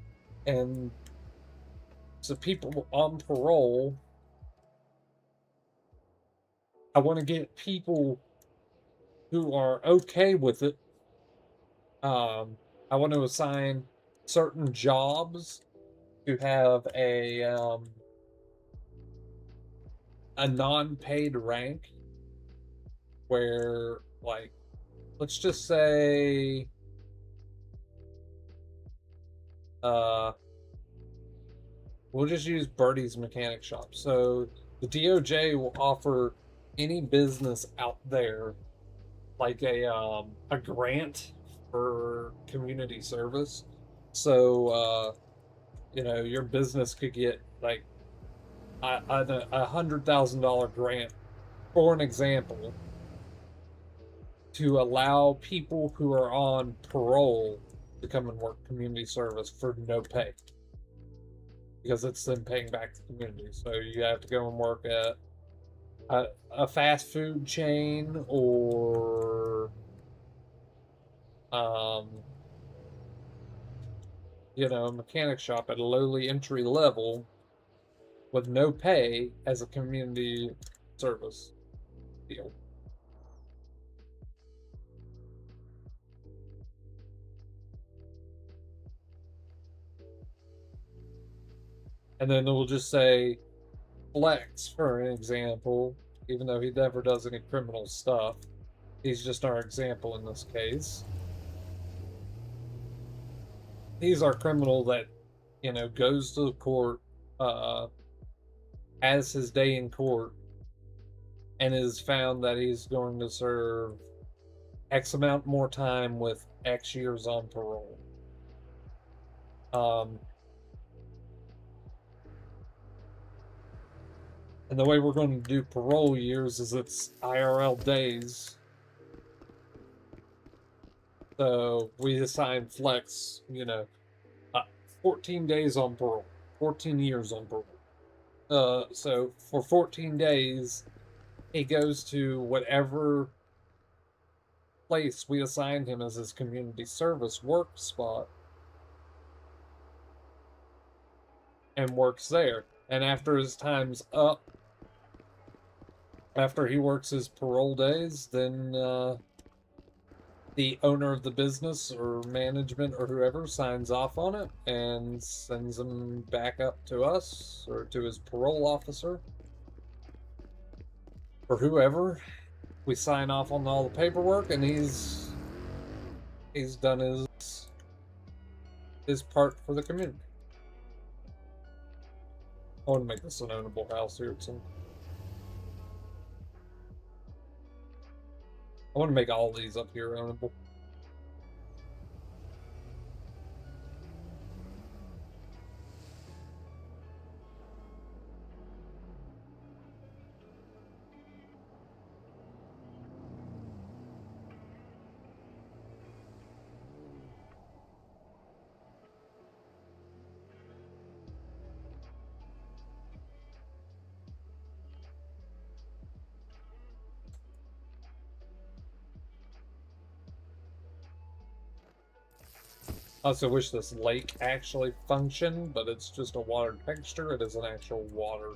And so people on parole, I want to get people who are okay with it. I want to assign certain jobs to have a non-paid rank where, like, let's just say we'll just use Birdie's mechanic shop. So the DOJ will offer any business out there like a grant for community service. So you know, your business could get like a $100,000 grant, for an example, to allow people who are on parole to come and work community service for no pay, because it's them paying back the community. So you have to go and work at a fast food chain or you know, a mechanic shop at a lowly entry level with no pay as a community service deal. And then we'll just say Flex, for an example, even though he never does any criminal stuff. He's just our example in this case. He's our criminal that, you know, goes to the court, has his day in court, and is found that he's going to serve X amount more time with X years on parole. And the way we're going to do parole years is it's IRL days. So we assign Flex, you know, 14 days on parole, 14 years on parole. So for 14 days, he goes to whatever place we assigned him as his community service work spot and works there. And after his time's up, after he works his parole days, then the owner of the business or management or whoever signs off on it and sends them back up to us or to his parole officer or whoever. We sign off on all the paperwork, and he's done his part for the community. I want to make this an ownable house here soon. I want to make all these up here ownable. I also wish this lake actually functioned, but it's just a water texture. It isn't actual water.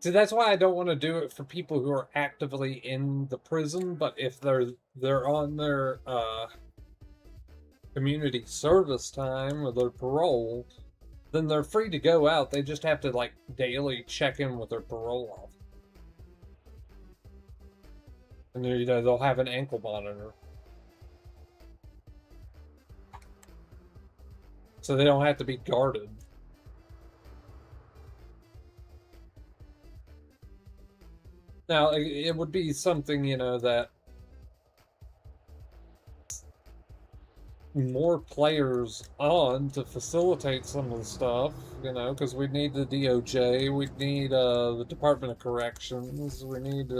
See, that's why I don't want to do it for people who are actively in the prison, but if they're on their community service time or their parole, then they're free to go out. They just have to like daily check in with their parole officer. And they'll have an ankle monitor. So they don't have to be guarded. Now, it would be something, that more players on to facilitate some of the stuff, because we need the DOJ, we need the Department of Corrections, we need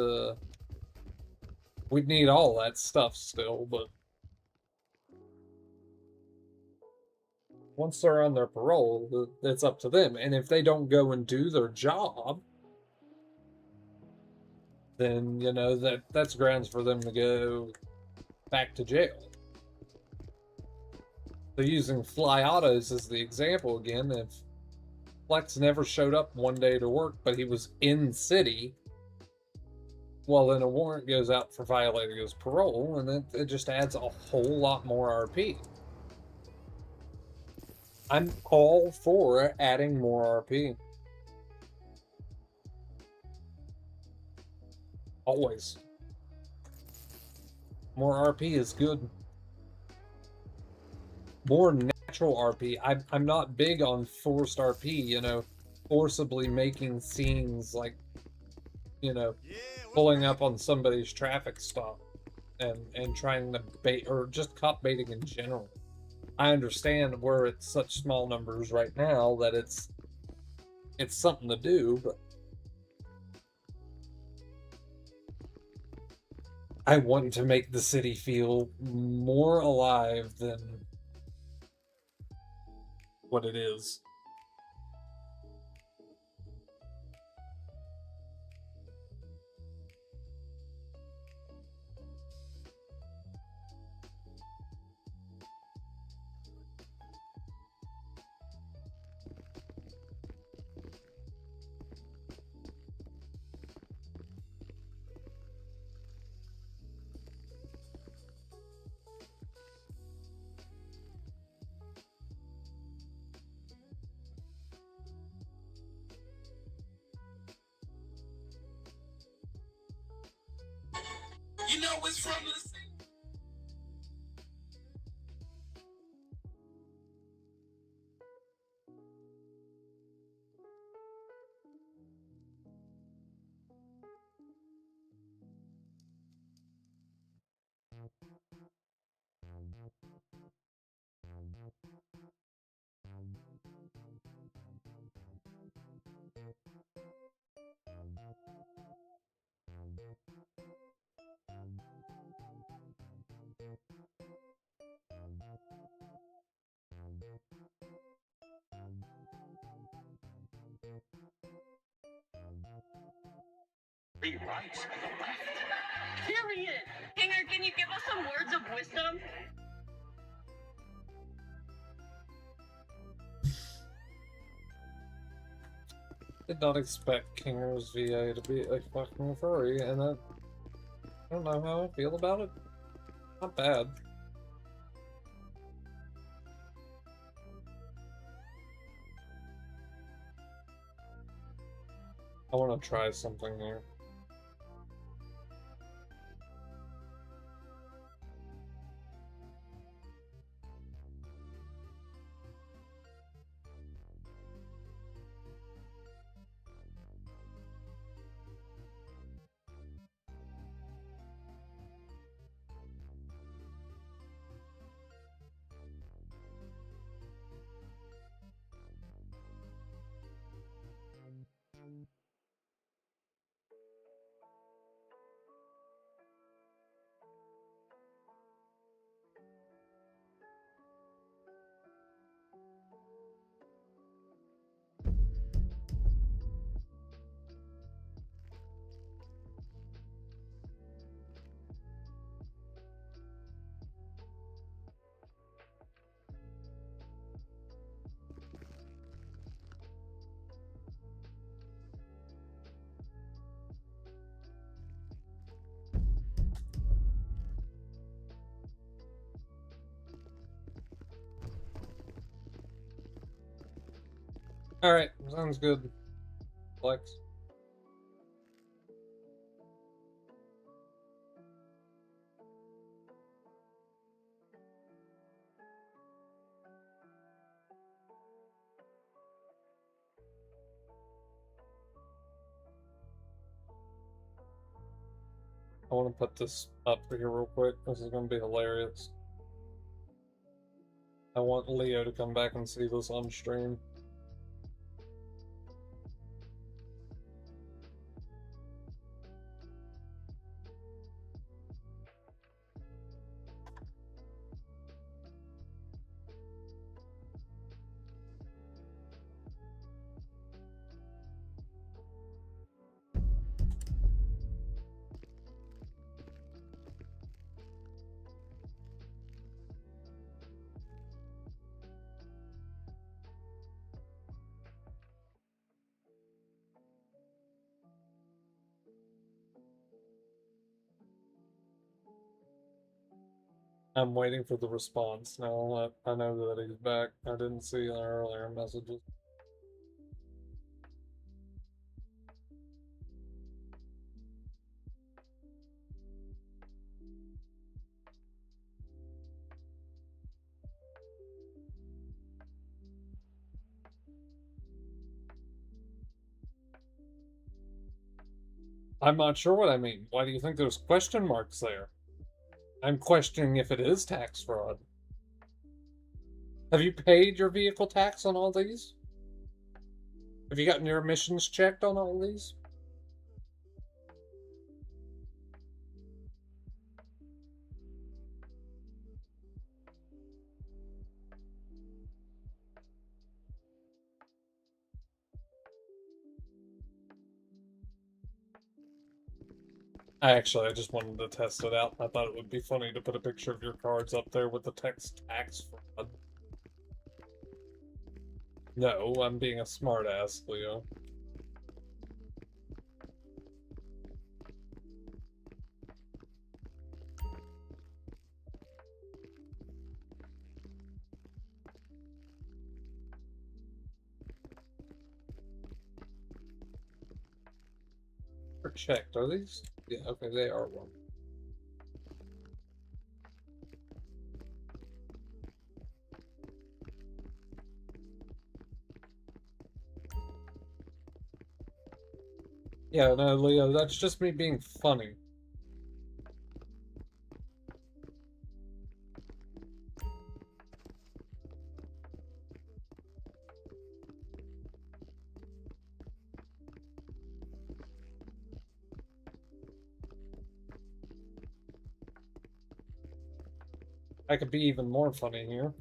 all that stuff still, but once they're on their parole, it's up to them. And if they don't go and do their job, then that's grounds for them to go back to jail. So using Fly Autos as the example again, if Flex never showed up one day to work, but he was in city, well, then a warrant goes out for violating his parole, and it just adds a whole lot more RP. I'm all for adding more RP. Always. More RP is good. More natural RP. I'm not big on forced RP, forcibly making scenes like, pulling up on somebody's traffic stop and trying to bait, or just cop baiting in general. I understand we're at such small numbers right now that it's something to do, but I want to make the city feel more alive than what it is. You know what's from the sea? The right and the left. Period. Kinger, can you give us some words of wisdom? Did not expect Kinger's VA to be a fucking furry, and I don't know how I feel about it. Not bad. I want to try something here. Alright, sounds good. Flex. I want to put this up here real quick. This is going to be hilarious. I want Leo to come back and see this on stream. I'm waiting for the response now. I know that he's back. I didn't see the earlier messages. I'm not sure what I mean. Why do you think there's question marks there? I'm questioning if it is tax fraud. Have you paid your vehicle tax on all these? Have you gotten your emissions checked on all these? I just wanted to test it out. I thought it would be funny to put a picture of your cards up there with the text tax fraud. No, I'm being a smartass, Leo. Are checked, are these? Yeah, okay, they are one. Yeah, no, Leo, that's just me being funny. I could be even more funny here.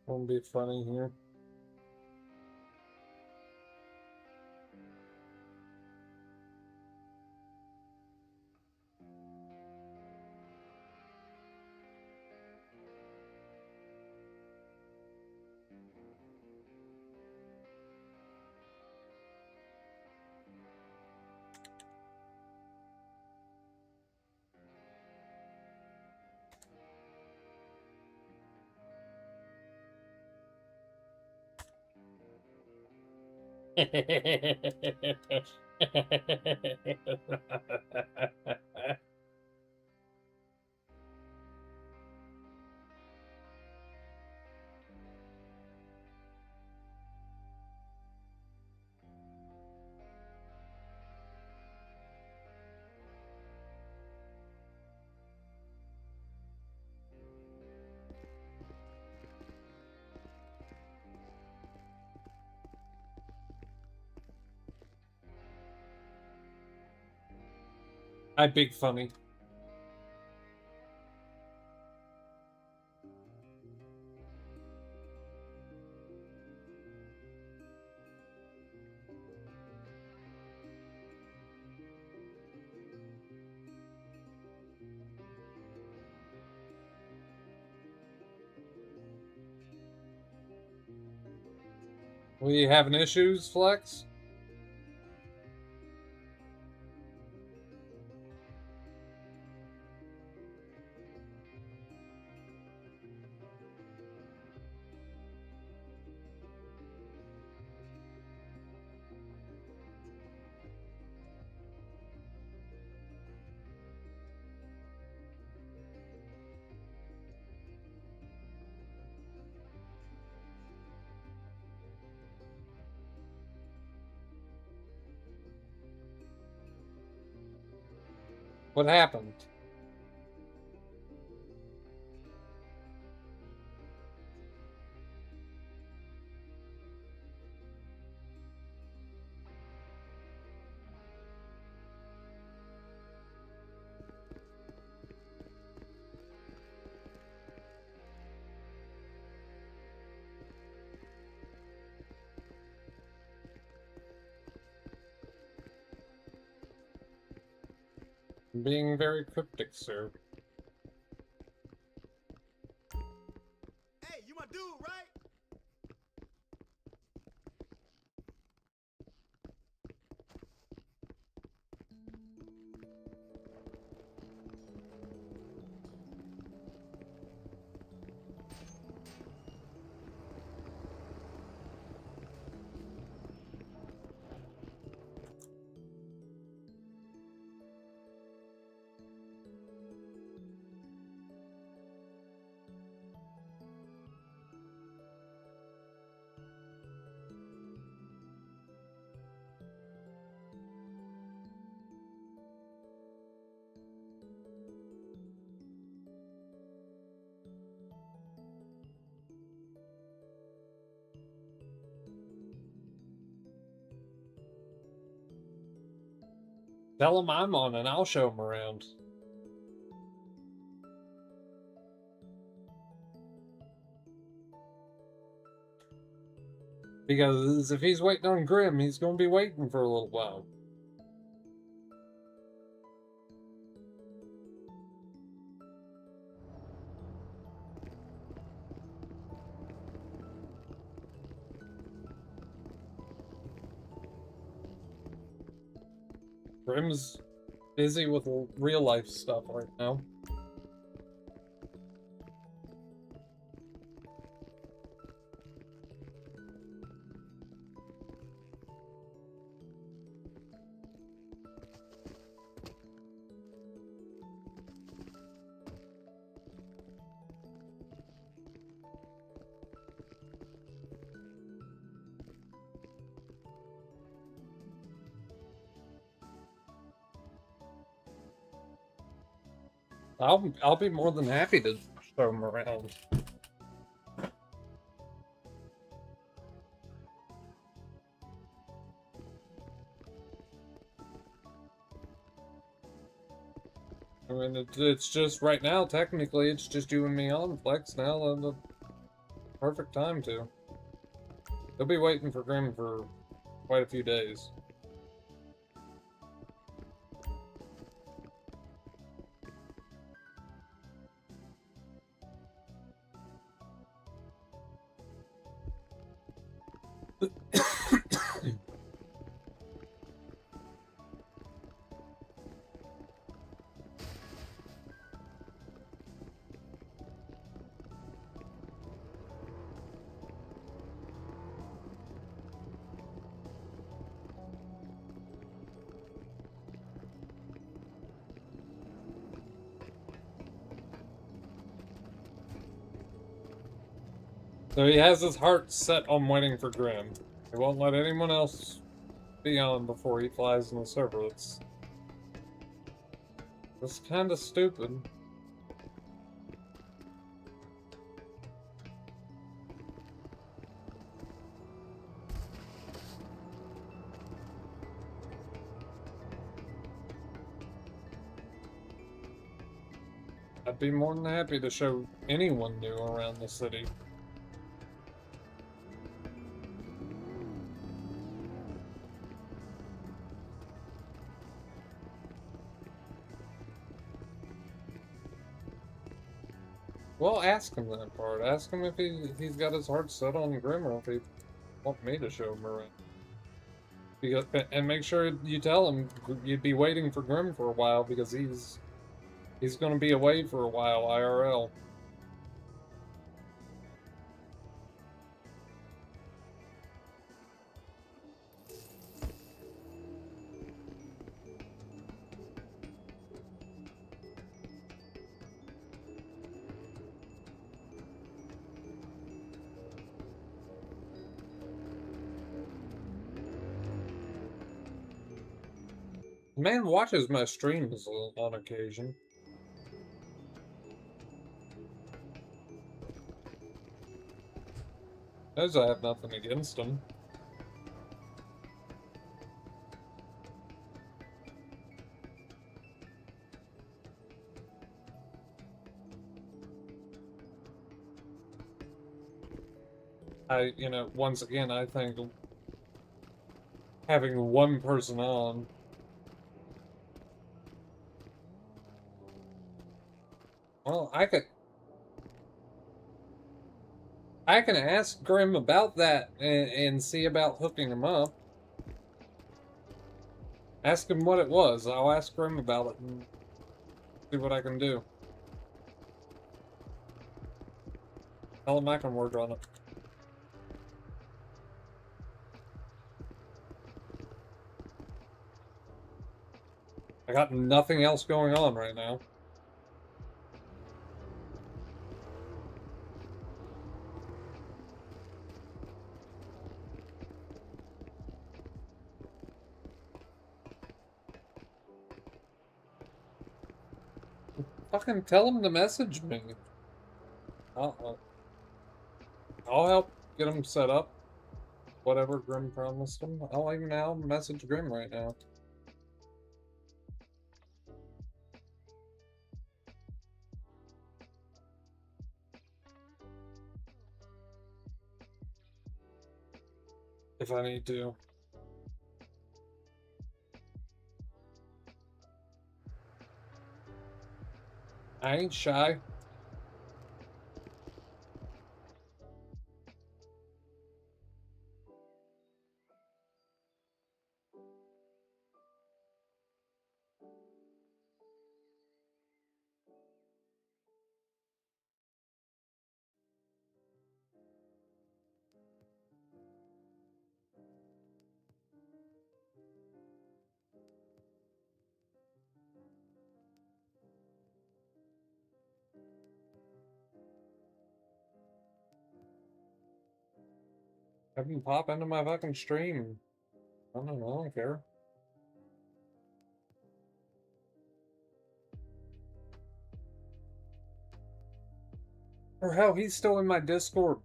Won't be funny here. I big funny. We having issues, Flex? What happened? Being very cryptic, sir. Hey, you my dude, right? Tell him I'm on and I'll show him around. Because if he's waiting on Grim, he's going to be waiting for a little while. Grim's busy with real life stuff right now. I'll be more than happy to show him around. I mean, it's just right now. Technically, it's just you and me on Flex now. Perfect time to. They'll be waiting for Grim for quite a few days. So he has his heart set on waiting for Grim. He won't let anyone else be on before he flies in the server. That's kind of stupid. I'd be more than happy to show anyone new around the city. Well, ask him that part. Ask him if he's got his heart set on Grim or if he want me to show him around. Because, and make sure you tell him you'd be waiting for Grim for a while because he's going to be away for a while, IRL. Man watches my streams on occasion. Knows I have nothing against him. Once again, I think having one person on well, I can ask Grim about that and see about hooking him up. Ask him what it was. I'll ask Grim about it and see what I can do. Tell him I can work on it. I got nothing else going on right now. Fucking tell him to message me. I'll help get him set up. Whatever Grim promised him. I'll even now message Grim right now. If I need to. I ain't shy. Have him pop into my fucking stream. I don't know, I don't care. Or hell, he's still in my Discord.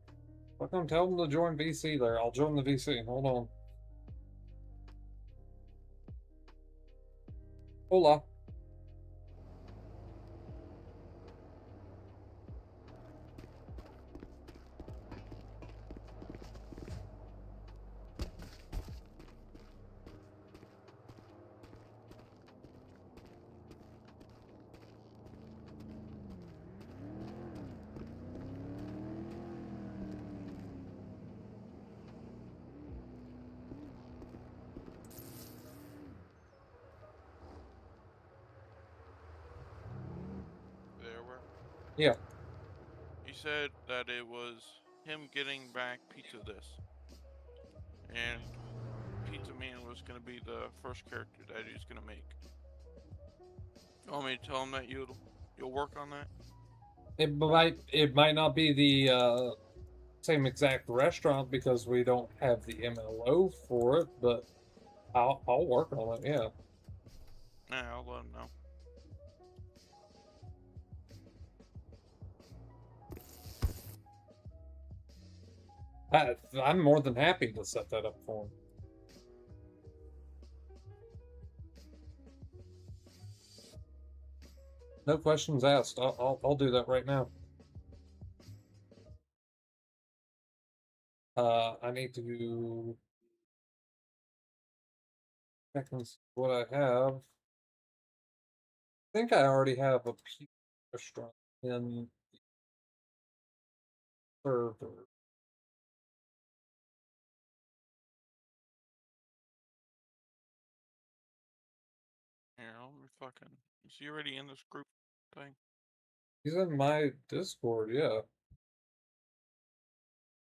Fucking tell him to join VC there. I'll join the VC. Hold on. Hola. Yeah. He said that it was him getting back Pizza This, and Pizza Man was gonna be the first character that he's gonna make. You want me to tell him that you'll work on that? It might not be the same exact restaurant because we don't have the MLO for it, but I'll work on it. Yeah. Yeah, I'll let him know. I'm more than happy to set that up for him. No questions asked. I'll do that right now. I need to check and see what I have. I think I already have a pizza restaurant in the server. Here, let me fucking. Is he already in this group thing? He's in my Discord, yeah.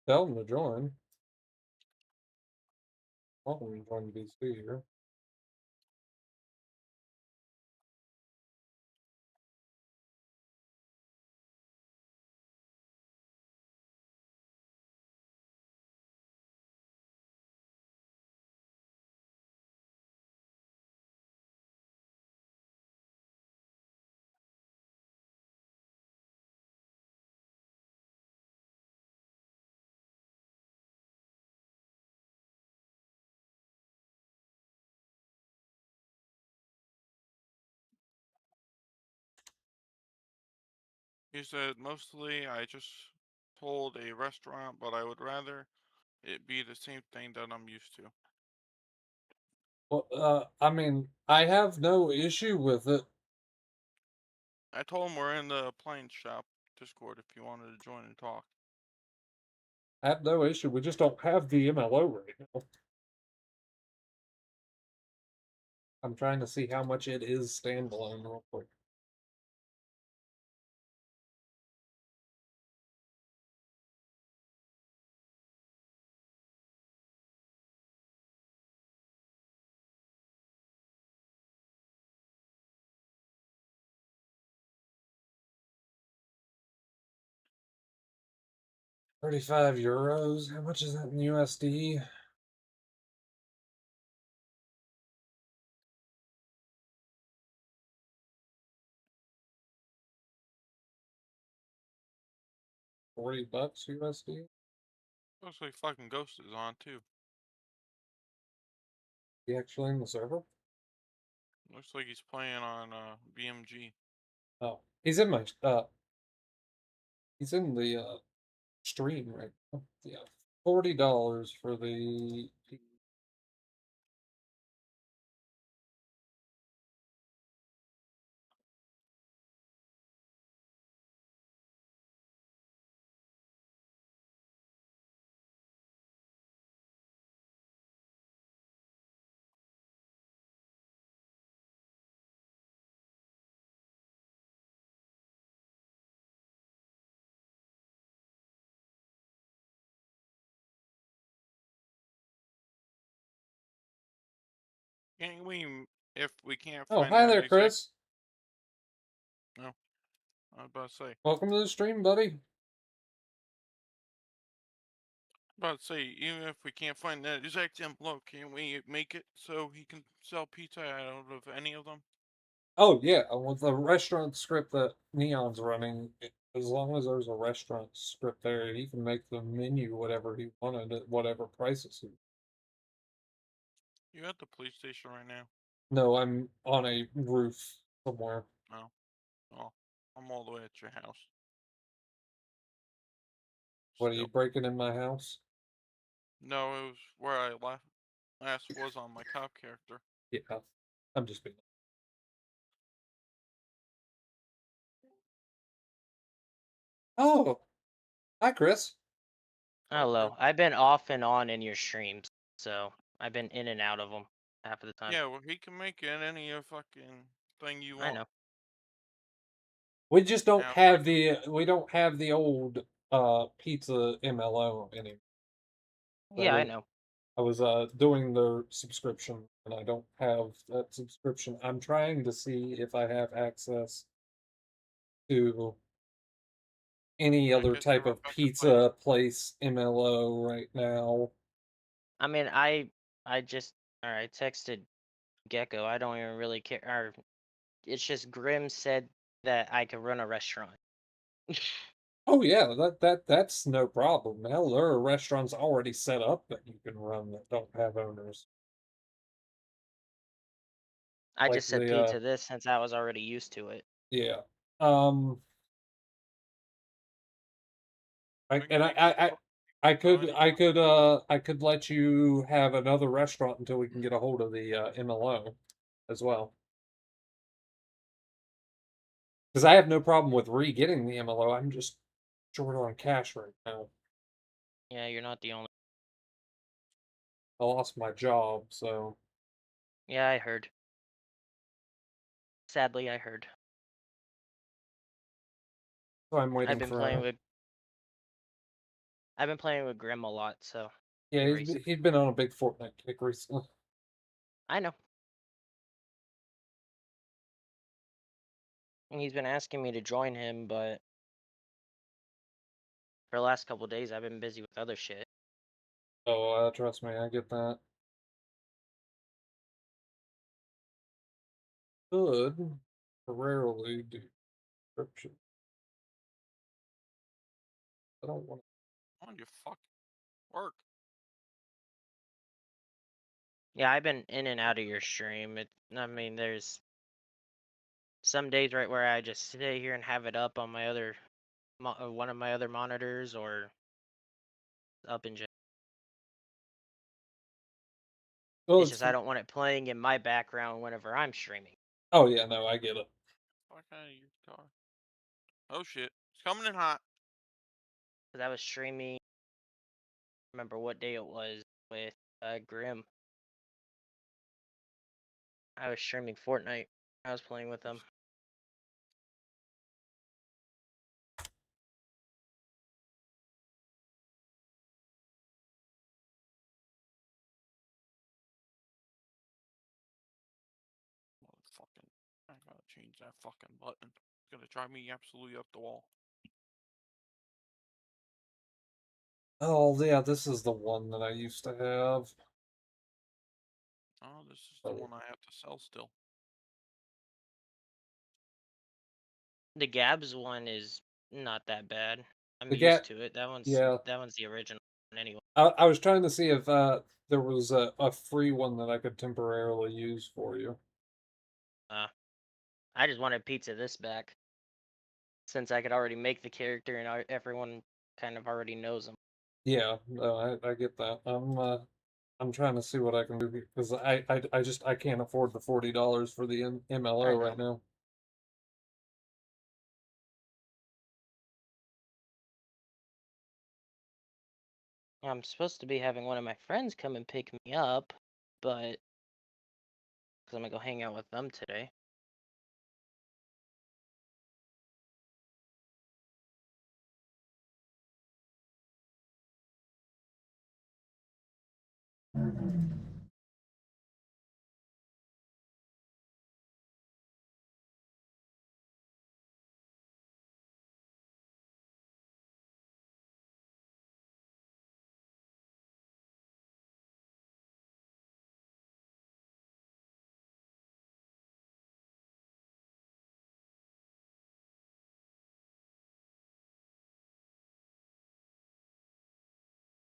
Tell him to join. Welcome to join BC here. He said mostly I just told a restaurant, but I would rather it be the same thing that I'm used to. Well, I mean, I have no issue with it. I told him we're in the appliance shop Discord if you wanted to join and talk. I have no issue. We just don't have the MLO right now. I'm trying to see how much it is standalone real quick. €35. How much is that in USD? $40 USD? Looks like fucking Ghost is on too. He actually in the server? Looks like he's playing on BMG. Oh, he's in my he's in the stream right now. Yeah, $40 for the. Can't we, if we can't Oh, find hi that there, exact. Chris. No, I was about to say. Welcome to the stream, buddy. About to say, even if we can't find that exact envelope, can't we make it so he can sell pizza out of any of them? Oh yeah, with the restaurant script that Neon's running, as long as there's a restaurant script there, he can make the menu whatever he wanted at whatever prices he. You at the police station right now? No, I'm on a roof somewhere. No. Oh, I'm all the way at your house. What are you Still. breaking in my house? No, it was where I last was on my cop character. Yeah, I'm just being. Oh, hi, Chris. Hello. I've been off and on in your streams, so I've been in and out of them half of the time. Yeah, well, he can make it any fucking thing you I want. know. We just don't Yeah, have the old pizza MLO anymore. Yeah, I know. I was doing their subscription and I don't have that subscription. I'm trying to see if I have access to any I other guess you're type of back to play. pizza place MLO right now. I mean, I just or I texted Gecko. I don't even really care. Or it's just Grim said that I could run a restaurant. Oh yeah, that's no problem. Hell, there are restaurants already set up that you can run that don't have owners. I Like just said the pizza this since I was already used to it. yeah. Um I, We can and make it work. I could let you have another restaurant until we can get a hold of the MLO as well. Because I have no problem with re-getting the MLO. I'm just short on cash right now. Yeah, you're not the only. I lost my job, so Yeah, I heard. Sadly, I heard. I'm I've waiting been for playing with. I've been playing with Grim a lot, so yeah, erase. he's been on a big Fortnite kick recently. I know. And he's been asking me to join him, but for the last couple of days, I've been busy with other shit. Oh, trust me, I get that. Could rarely do description. I don't want On your fucking work. Yeah, I've been in and out of your stream. I mean, there's some days right where I just sit here and have it up on my other, one of my other monitors, or up in. well, It's just I don't want it playing in my background whenever I'm streaming. oh yeah, no, I get it. Fuck out of your car. Oh shit. It's coming in hot. Because I was streaming. Remember what day it was with Grim. I was streaming Fortnite. I was playing with them. Motherfucking. I gotta change that fucking button. It's gonna drive me absolutely up the wall. Oh yeah, this is the one that I used to have. Oh, this is the one I have to sell still. The Gabs one is not that bad. I'm The used Gab, to it. That one's yeah. the original one anyway. I was trying to see if there was a free one that I could temporarily use for you. I just wanted Pizza this back, since I could already make the character and everyone kind of already knows him. Yeah, no, I get that. I'm trying to see what I can do because I can't afford the $40 for the MLO I know. right now. I'm supposed to be having one of my friends come and pick me up, but because I'm gonna go hang out with them today.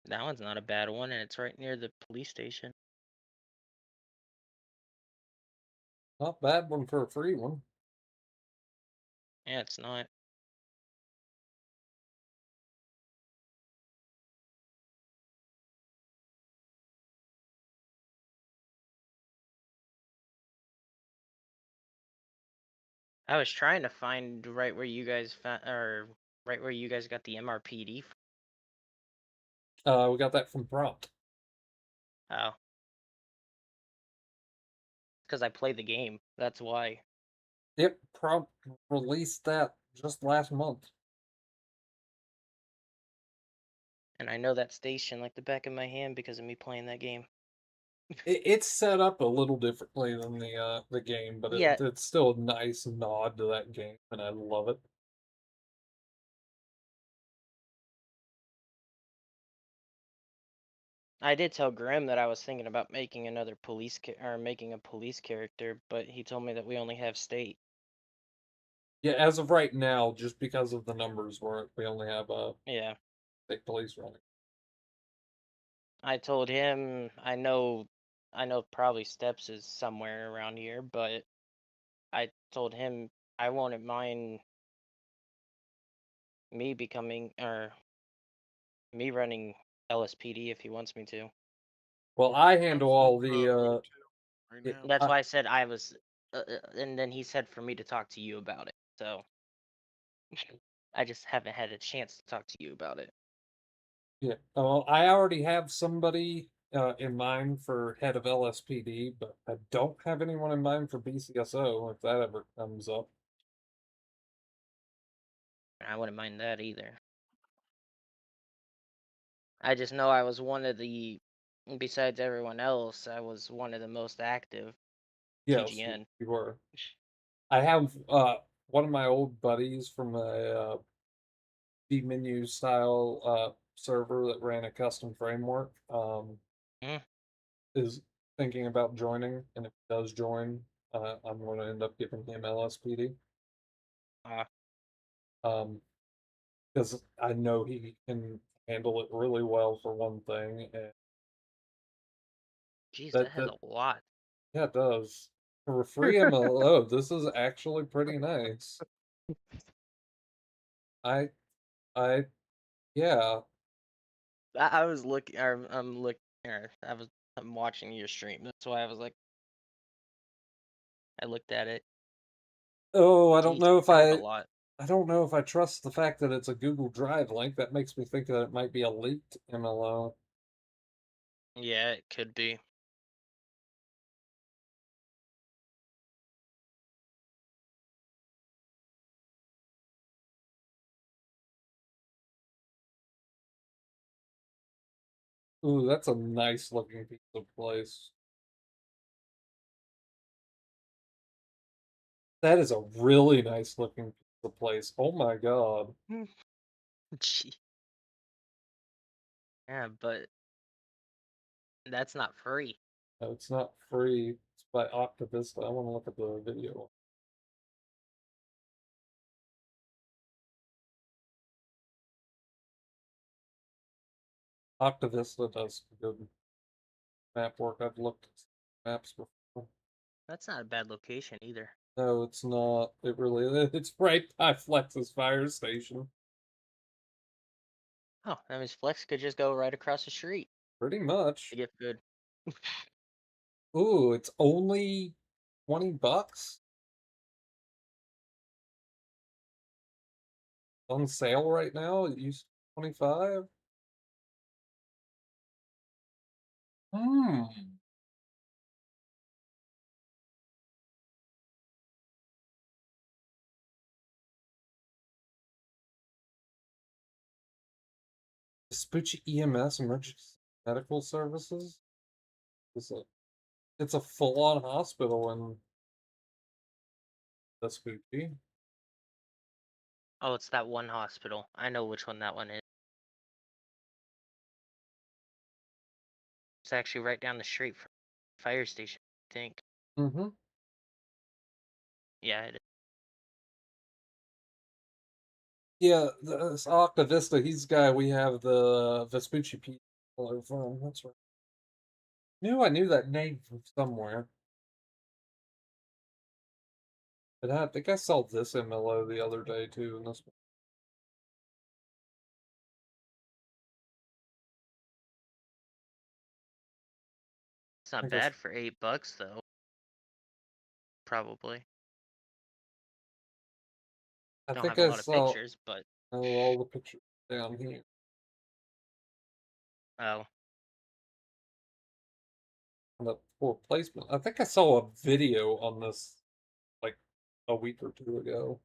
That one's not a bad one, and it's right near the police station. Not bad one for a free one. Yeah, it's not. I was trying to find right where you guys found, or right where you guys got the MRPD. We got that from Prompt. Oh, because I play the game. That's why. Yep, Prompt released that just last month. And I know that station like the back of my hand because of me playing that game. It's set up a little differently than the game, but Yeah, it's still a nice nod to that game, and I love it. I did tell Grim that I was thinking about making another or making a police character, but he told me that we only have state. Yeah, as of right now, just because of the numbers, we only have Yeah. state police running. I told him I know probably Steps is somewhere around here, but I told him I wouldn't mind me becoming or me running LSPD if he wants me to. Well, I I'm handle fine all with, the me too, right yeah, now. That's why I said I was, and then he said for me to talk to you about it. So I just haven't had a chance to talk to you about it. yeah. Well, I already have somebody in mind for head of LSPD, but I don't have anyone in mind for BCSO if that ever comes up. I wouldn't mind that either. I just know I was one of the, besides everyone else, I was one of the most active Yes, TGN. you were. I have one of my old buddies from a menu style server that ran a custom framework Mm. is thinking about joining, and if he does join, I'm going to end up giving him LSPD. Uh, Because I know he can handle it really well for one thing, and Geez, that that has that a lot. yeah, it does. For a free MLO, this is actually pretty nice. I I yeah. I was looking, or I'm looking, or I'm watching your stream. That's why I was like, I looked at it. Oh, Geez, that is a lot. I don't know if I trust the fact that it's a Google Drive link. That makes me think that it might be a leaked MLO. Yeah, it could be. Ooh, that's a nice looking piece of place. That is a really nice looking piece of place. Oh my god. Gee. Yeah, but that's not free. No, it's not free. It's by Octavista. I want to look at the video. Octavista does good map work. I've looked at maps before. That's not a bad location either. No, it's not. It really it's right by Flex's fire station. Oh, that means Flex could just go right across the street Pretty much. to get food. Ooh, it's only $20 on sale right now. It used 25. Hmm. Vespucci EMS Emergency Medical Services. It's a it's a full-on hospital in Vespucci. Oh, it's that one hospital. I know which one that one is. It's actually right down the street from the fire station, I think. Mm-hmm. Yeah, it is. Yeah, this Octavista, he's the guy we have the Vespucci people from. That's right. I knew that name from somewhere. But I think I saw this MLO the other day too, and this It's not I guess bad for $8 though. Probably. I Don't think have a I lot of saw pictures, but all the pictures down here. oh, On the poor placement. I think I saw a video on this like a week or two ago.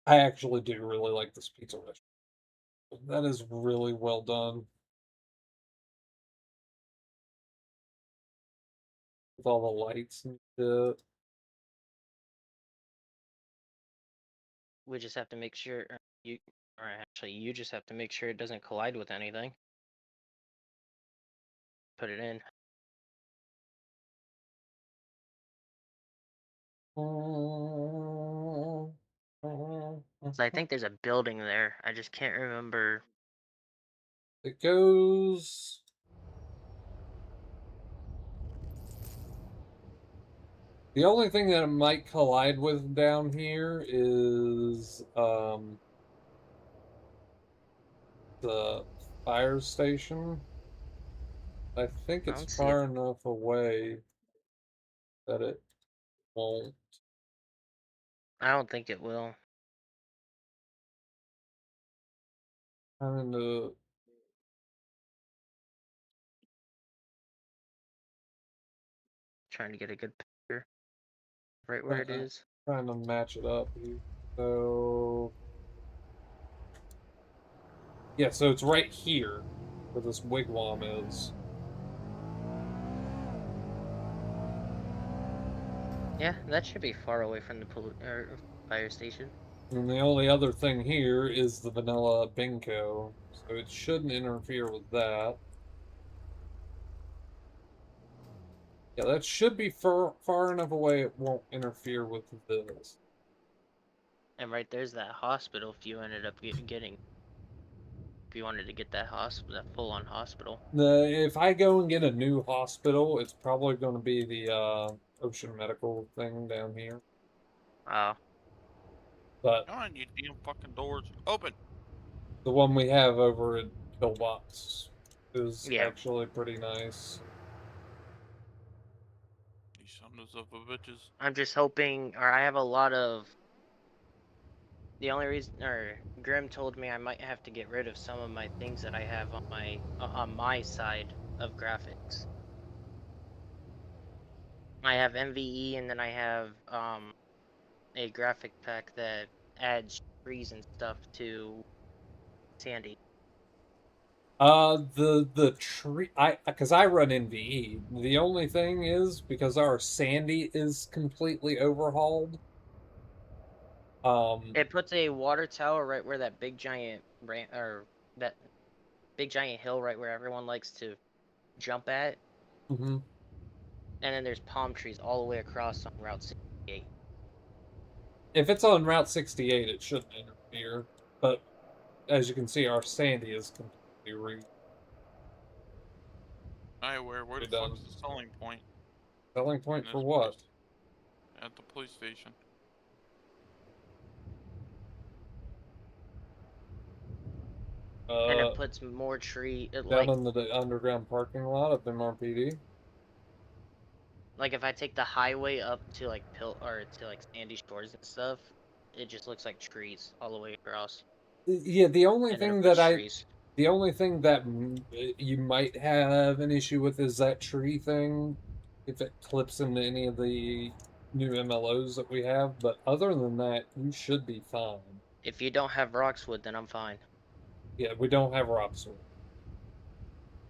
I actually do really like this pizza restaurant. That is really well done. With all the lights and shit. We just have to make sure or actually, you just have to make sure it doesn't collide with anything. Put it in. So I think there's a building there. I just can't remember. It goes. The only thing that it might collide with down here is the fire station. I think I it's don't see it. far enough away that it won't. I don't think it will. Trying to Trying to get a good picture. Right where it is. trying to match it up. So yeah, so it's right here where this wigwam is. Yeah, that should be far away from the fire station. And the only other thing here is the vanilla bingo, so it shouldn't interfere with that. Yeah, that should be far enough away it won't interfere with this. And right there's that hospital if you ended up getting. If you wanted to get that full-on hospital. If I go and get a new hospital, it's probably going to be the Ocean Medical thing down here. Oh. But Come on, you damn fucking doors. Open! the one we have over at Pillbox is Yeah. actually pretty nice. These sons of a bitches. I'm just hoping, or I have a lot of. The only reason, or Grim told me I might have to get rid of some of my things that I have on my side of graphics. I have MVE, and then I have a graphic pack that adds trees and stuff to Sandy. The tree, because I run NVE. The only thing is because our Sandy is completely overhauled. It puts a water tower right where that big giant or that big giant hill right where everyone likes to jump at. Mm-hmm. And then there's palm trees all the way across on Route 68. If it's on Route 68, it shouldn't interfere. But as you can see, our Sandy is completely Where the redone. fuck's the selling point? Selling point in for this what? place? At the police station. And it puts more tree. Down in the underground parking lot of MRPD. Like if I take the highway up to like Sandy Shores and stuff, it just looks like trees all the way across. Yeah, the only And then thing it puts that trees. the only thing that you might have an issue with is that tree thing, if it clips into any of the new MLOs that we have. But other than that, you should be fine. If you don't have Roxwood, then I'm fine. Yeah, we don't have Roxwood.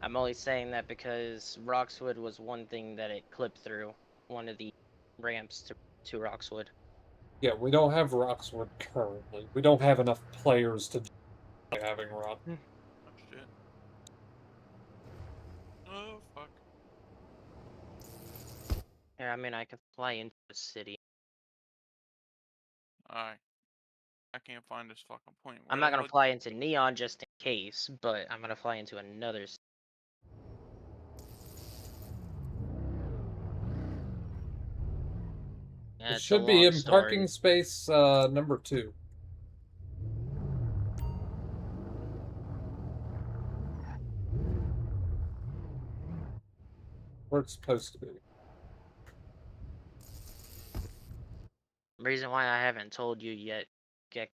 I'm only saying that because Roxwood was one thing that it clipped through one of the ramps to Roxwood. Yeah, we don't have Roxwood currently. We don't have enough players to having Rock. Oh shit. Oh fuck. Yeah, I mean I could fly into the city. Alright. I can't find this fucking point. I'm not gonna fly into Neon just in case, but I'm gonna fly into another city. Yeah, It should be in parking space number 2. Where it's supposed to be. The reason why I haven't told you yet, get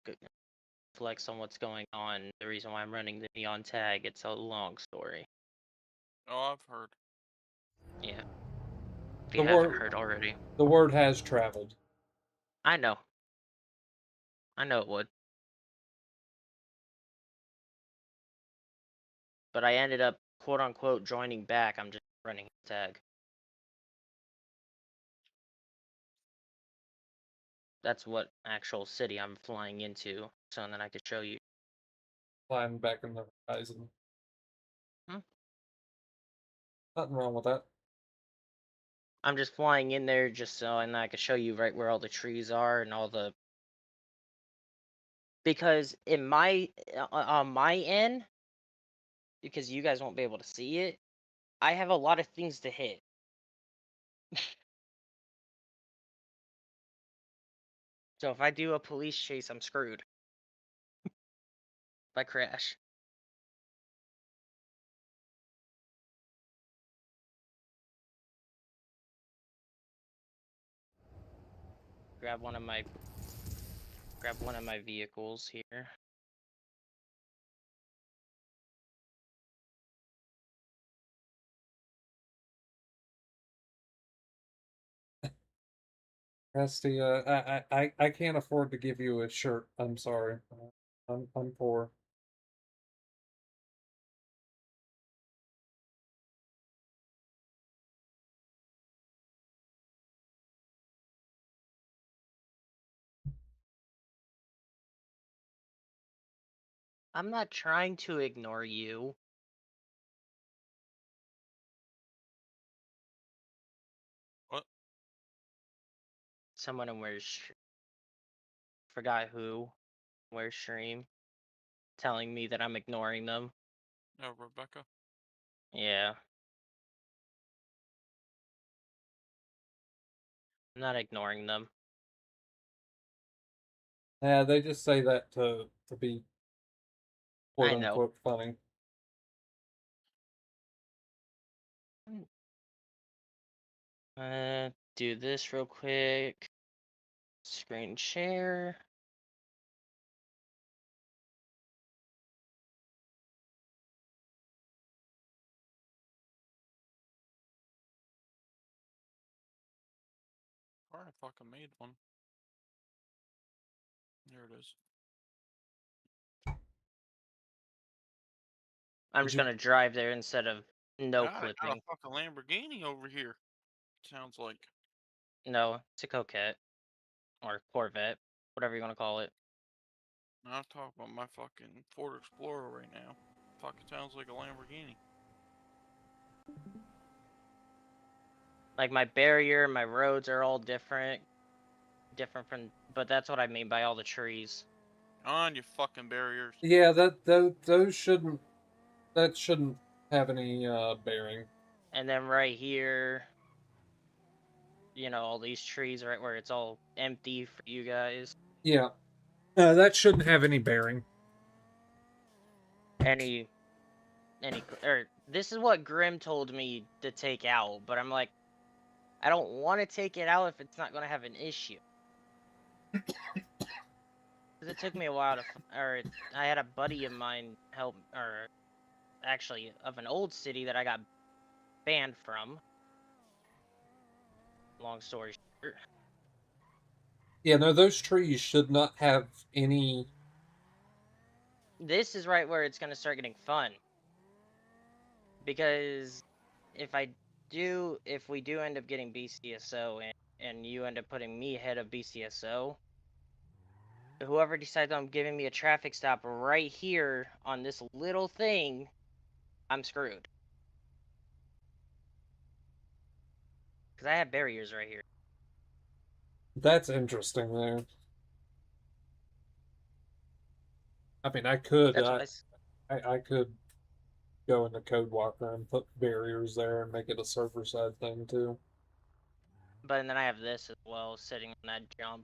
flex on what's going on. The reason why I'm running the Neon tag, it's a long story. Oh, I've heard. Yeah. If you haven't heard already. The word has traveled. I know. I know it would. But I ended up, quote unquote, joining back. I'm just running a tag. That's what actual city I'm flying into, so then I could show you. Flying back in the horizon. Hmm? Nothing wrong with that. I'm just flying in there just so and I could show you right where all the trees are and all the. Because in my on my end, because you guys won't be able to see it, I have a lot of things to hit. So if I do a police chase, I'm screwed. If I crash. Grab one of my vehicles here. Rusty, I can't afford to give you a shirt. I'm sorry. I'm poor. I'm not trying to ignore you. What? Someone in forgot who wears stream telling me that I'm ignoring them. No, Rebecca. Yeah. I'm not ignoring them. Yeah, they just say that to be quote I know. unquote funny. Do this real quick. Screen share. I fucking made one. There it is. I'm Did just you- gonna drive there instead of no God, I got clipping. a fucking Lamborghini over here. Sounds like. No, it's a Coquette. Or Corvette. Whatever you want to call it. I'm talking about my fucking Ford Explorer right now. Fucking sounds like a Lamborghini. Like my barrier, my roads are all different. Different from, but that's what I mean by all the trees. On you fucking barriers. Yeah, those shouldn't that shouldn't have any bearing. And then right here, you know, all these trees right where it's all empty for you guys. Yeah, that shouldn't have any bearing. Or this is what Grim told me to take out, but I'm like, I don't want to take it out if it's not going to have an issue. Because it took me a while or I had a buddy of mine help, or actually of an old city that I got banned from. Long story short. Yeah, no, those trees should not have any. This is right where it's going to start getting fun. Because if we do end up getting BCSO and you end up putting me ahead of BCSO, whoever decides on giving me a traffic stop right here on this little thing, I'm screwed. Because I have barriers right here. That's interesting there. I mean, I could, That's what I could go into Code Walker and put barriers there and make it a server side thing too. But then I have this as well, sitting on that jump.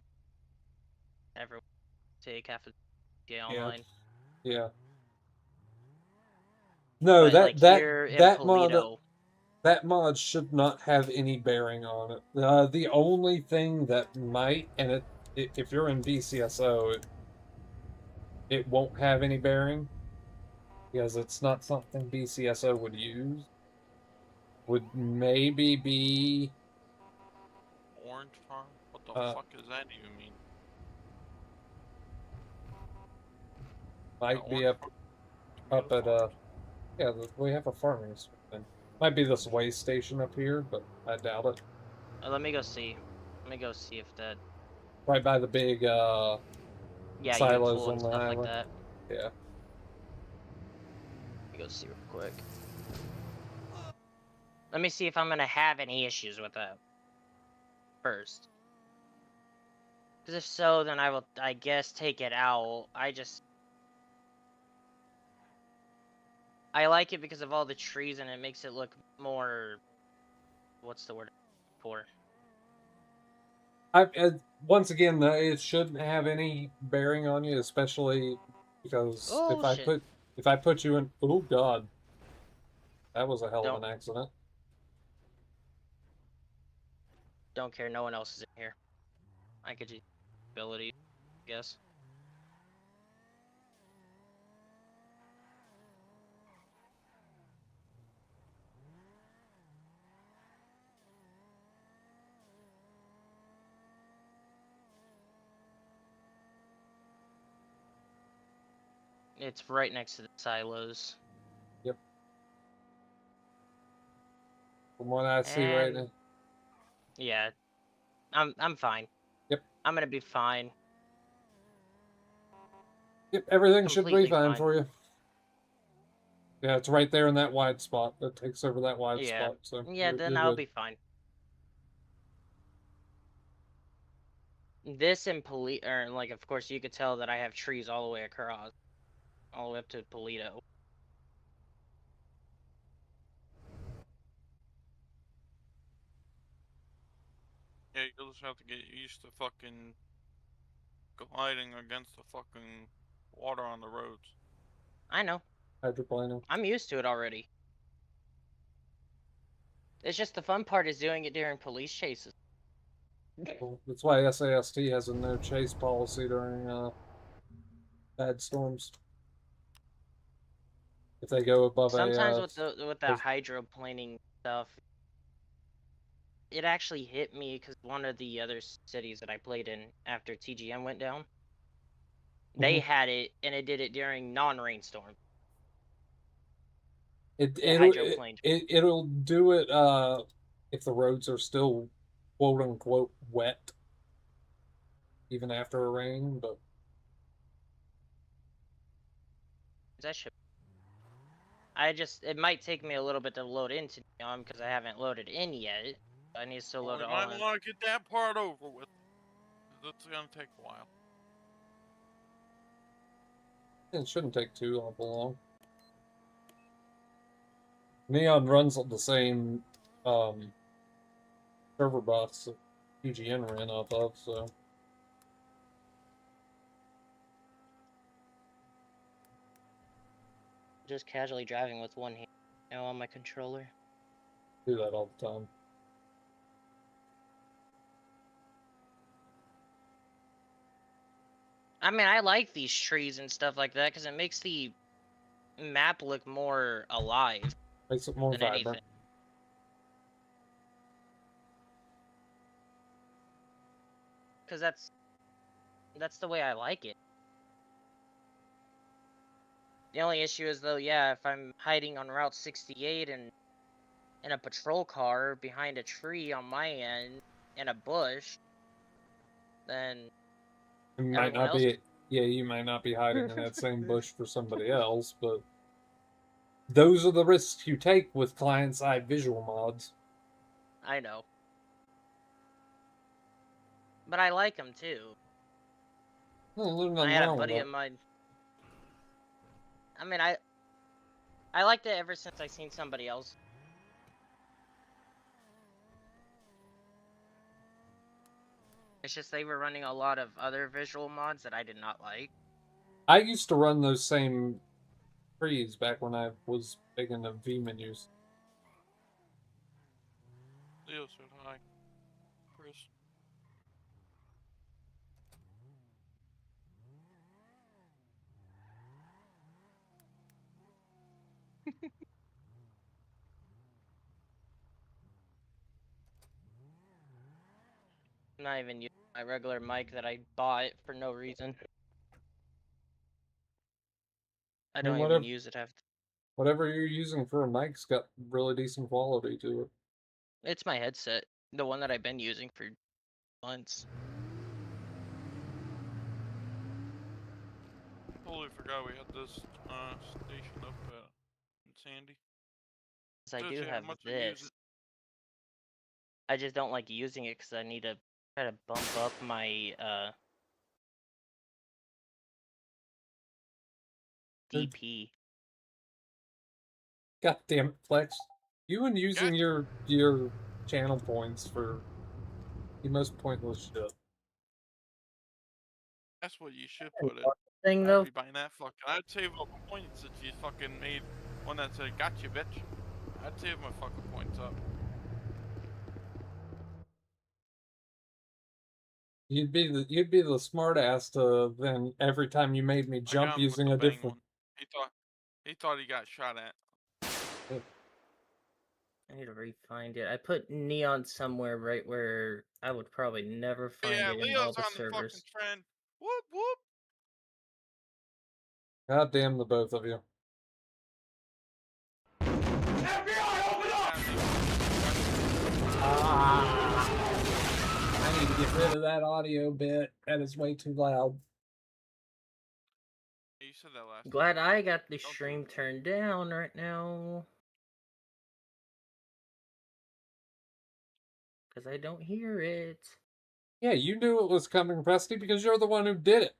Everyone take half of the online. Yeah. No, But like here in Polito, that mod should not have any bearing on it. The only thing that might, and if you're in BCSO, it won't have any bearing because it's not something BCSO would use. Would maybe be Orange farm? What the Uh, fuck does that even mean? Might be orange up at farms. yeah, we have a farming thing. Might be this way station up here, but I doubt it. Let me go see. Let me go see if that. Right by the big Yeah, you can silos pull on and the stuff like highway. that. Yeah. Let me go see real quick. Let me see if I'm gonna have any issues with that first. Because if so, then I will, I guess, take it out. I like it because of all the trees and it makes it look more, what's the word for? Once again, it shouldn't have any bearing on you, especially because Oh shit! if I put you in, oh god, that was a hell of Don't an accident. don't care. No one else is in here. I could use ability, I guess. It's right next to the silos. Yep. From what I see right And now. yeah, I'm fine. Yep. I'm gonna be fine. Yep. Everything should be Completely fine fine. for you. Yeah, it's right there in that wide spot. That takes over that wide Yeah. spot. So Yeah, then you're I'll good. be fine. This and Polito, or like, of course, you could tell that I have trees all the way across, all the way up to Polito. Yeah, you'll just have to get used to fucking gliding against the fucking water on the roads. I know. Hydroplaning. I'm used to it already. It's just the fun part is doing it during police chases. Well, that's why SAST has a no chase policy during bad storms. If they go above Sometimes a with the those- hydroplaning stuff, it actually hit me because one of the other cities that I played in after TGM went down, they Mhm. had it and it did it during non-rainstorm. it It it'll hydroplaned. it'll do it if the roads are still quote unquote wet even after a rain, but That should. It might take me a little bit to load into because I haven't loaded in yet. I need to still Well, load we it all might in. want to get that part over with. That's gonna take a while. it shouldn't take too awful long. Neon runs on the same server bus that PGN ran off of, so Just casually driving with one hand on my controller. do that all the time. I mean, I like these trees and stuff like that because it makes the map look more alive Makes it more than vibrant. anything. Because that's the way I like it. The only issue is though, yeah, if I'm hiding on Route 68 and in a patrol car behind a tree on my end in a bush, then It might everyone not else. be, yeah, you might not be hiding in that same bush for somebody else, but those are the risks you take with client-side visual mods. I know. But I like them too. Well, there's I nothing had a wrong with buddy that. of mine. I mean, I liked it ever since I seen somebody else. It's just they were running a lot of other visual mods that I did not like. I used to run those same trees back when I was big into V menus. Leo said hi. Chris. I'm not even using my regular mic that I bought for no reason. I mean, don't even use it half. whatever you're using for a mic's got really decent quality to it. It's my headset, the one that I've been using for months. Totally forgot we had this station up in Sandy. 'Cause I Shows do you how have much I use this. it. I just don't like using it because I need to try to bump up my DP. God damn it, Flex. You and using Yeah. your channel points for the most pointless shit. That's what you should put it. Thing I'd though, be buying that fucking. I'd save up my points if you fucking made one that said "Gotcha, bitch." I'd save my fucking points up. You'd be the smart ass to then every time you made me I jump got him with using the a bang different. one. He thought he got shot at. I need to re-find it. I put Neon somewhere right where I would probably never find Yeah, it in all Leo's the on the fucking servers. trend. Whoop whoop. God damn the both of you. I need to get rid of that audio bit. That is way too loud. You said that last Glad time. I got the Don't do stream it. turned down right now. Because I don't hear it. Yeah, you knew it was coming, Presty, because you're the one who did it.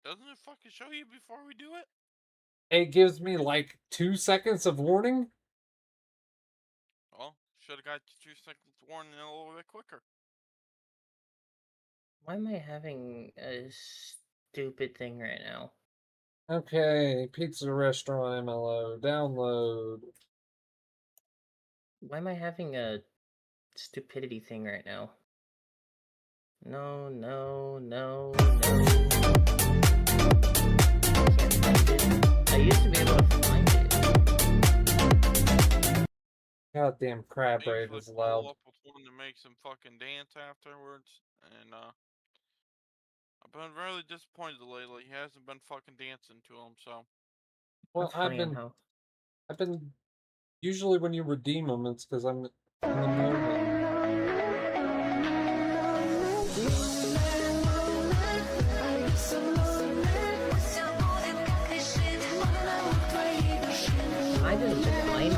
Doesn't it fucking show you before we do it? It gives me like 2 seconds of warning. Well, should have got 2 seconds warning a little bit quicker. Why am I having a stupid thing right now? Okay, pizza restaurant MLO, download. Why am I having a stupidity thing right now? No, no, no, no. Can't find it. I used to be able to find it. Goddamn crab I rate usually is follow loud. up with one to make some fucking dance afterwards, and I've been really disappointed lately. He hasn't been fucking dancing to him, so. Well, That's funny on how. I've been. Usually when you redeem them, it's because I'm in the moment. I didn't decline.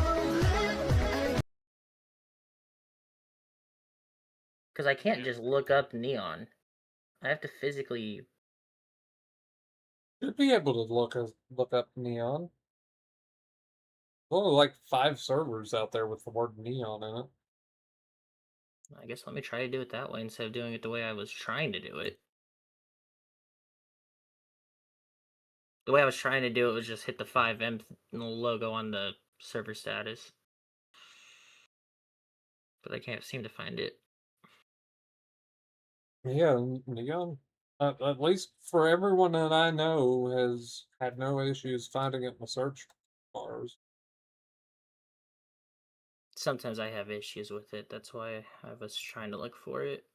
Because I can't just look up Neon. I have to physically. You'd be able to look up Neon. There's only like 5 servers out there with the word Neon in it. I guess let me try to do it that way instead of doing it the way I was trying to do it. The way I was trying to do it was just hit the 5M logo on the server status. But I can't seem to find it. Yeah, Neon. At least for everyone that I know has had no issues finding it in the search bars. Sometimes I have issues with it. That's why I was trying to look for it.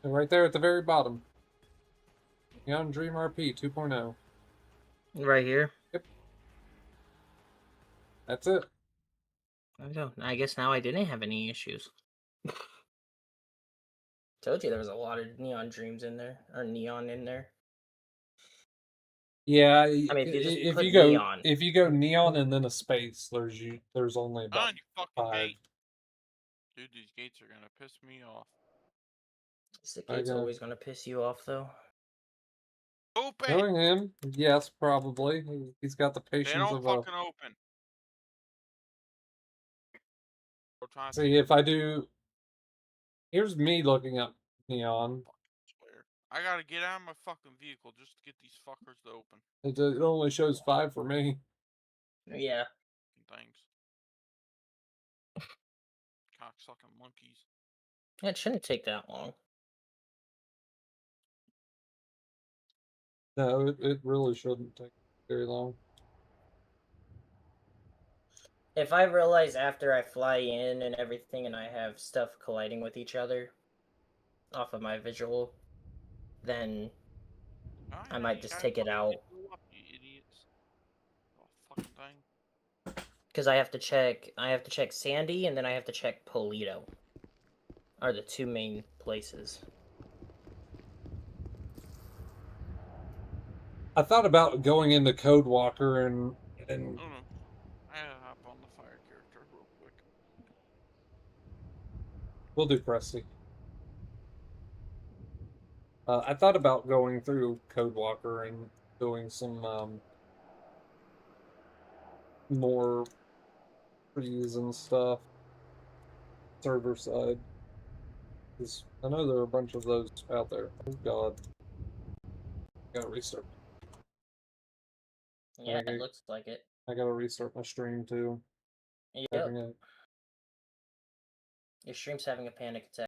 And right there at the very bottom. Neon Dream RP 2.0. Right here? Yep. That's it. There we go. I guess now I didn't have any issues. Told you there was a lot of neon dreams in there, or neon in there. Yeah, I mean, if you just if put you go neon. if you go neon and then a space, there's only about On you fucking 5. gate. Dude, these gates are gonna piss me off. The gate's always gonna piss you off, though. Open! Knowing him, yes, probably. He's got the They patience don't of fucking open. See, if I do... Here's me looking up neon. Swear. I gotta get out of my fucking vehicle just to get these fuckers to open. It only shows 5 for me. Yeah. Thanks. Cocksucking monkeys. It shouldn't take that long. No, it really shouldn't take very long. If I realize after I fly in and everything and I have stuff colliding with each other off of my visual, then I might just take it out. You idiots. Oh, fucking thing. Because I have to check Sandy and then I have to check Polito. Are the two main places. I thought about going into Code Walker and Oh no. I had to hop on the fire character real quick. we'll do Presty. I thought about going through Code Walker and doing some more trees and stuff server side. 'Cause I know there are a bunch of those out there. Oh god. Gotta restart. Yeah, Okay. it looks like it. I gotta restart my stream too. Yep. Having it. Your stream's having a panic attack.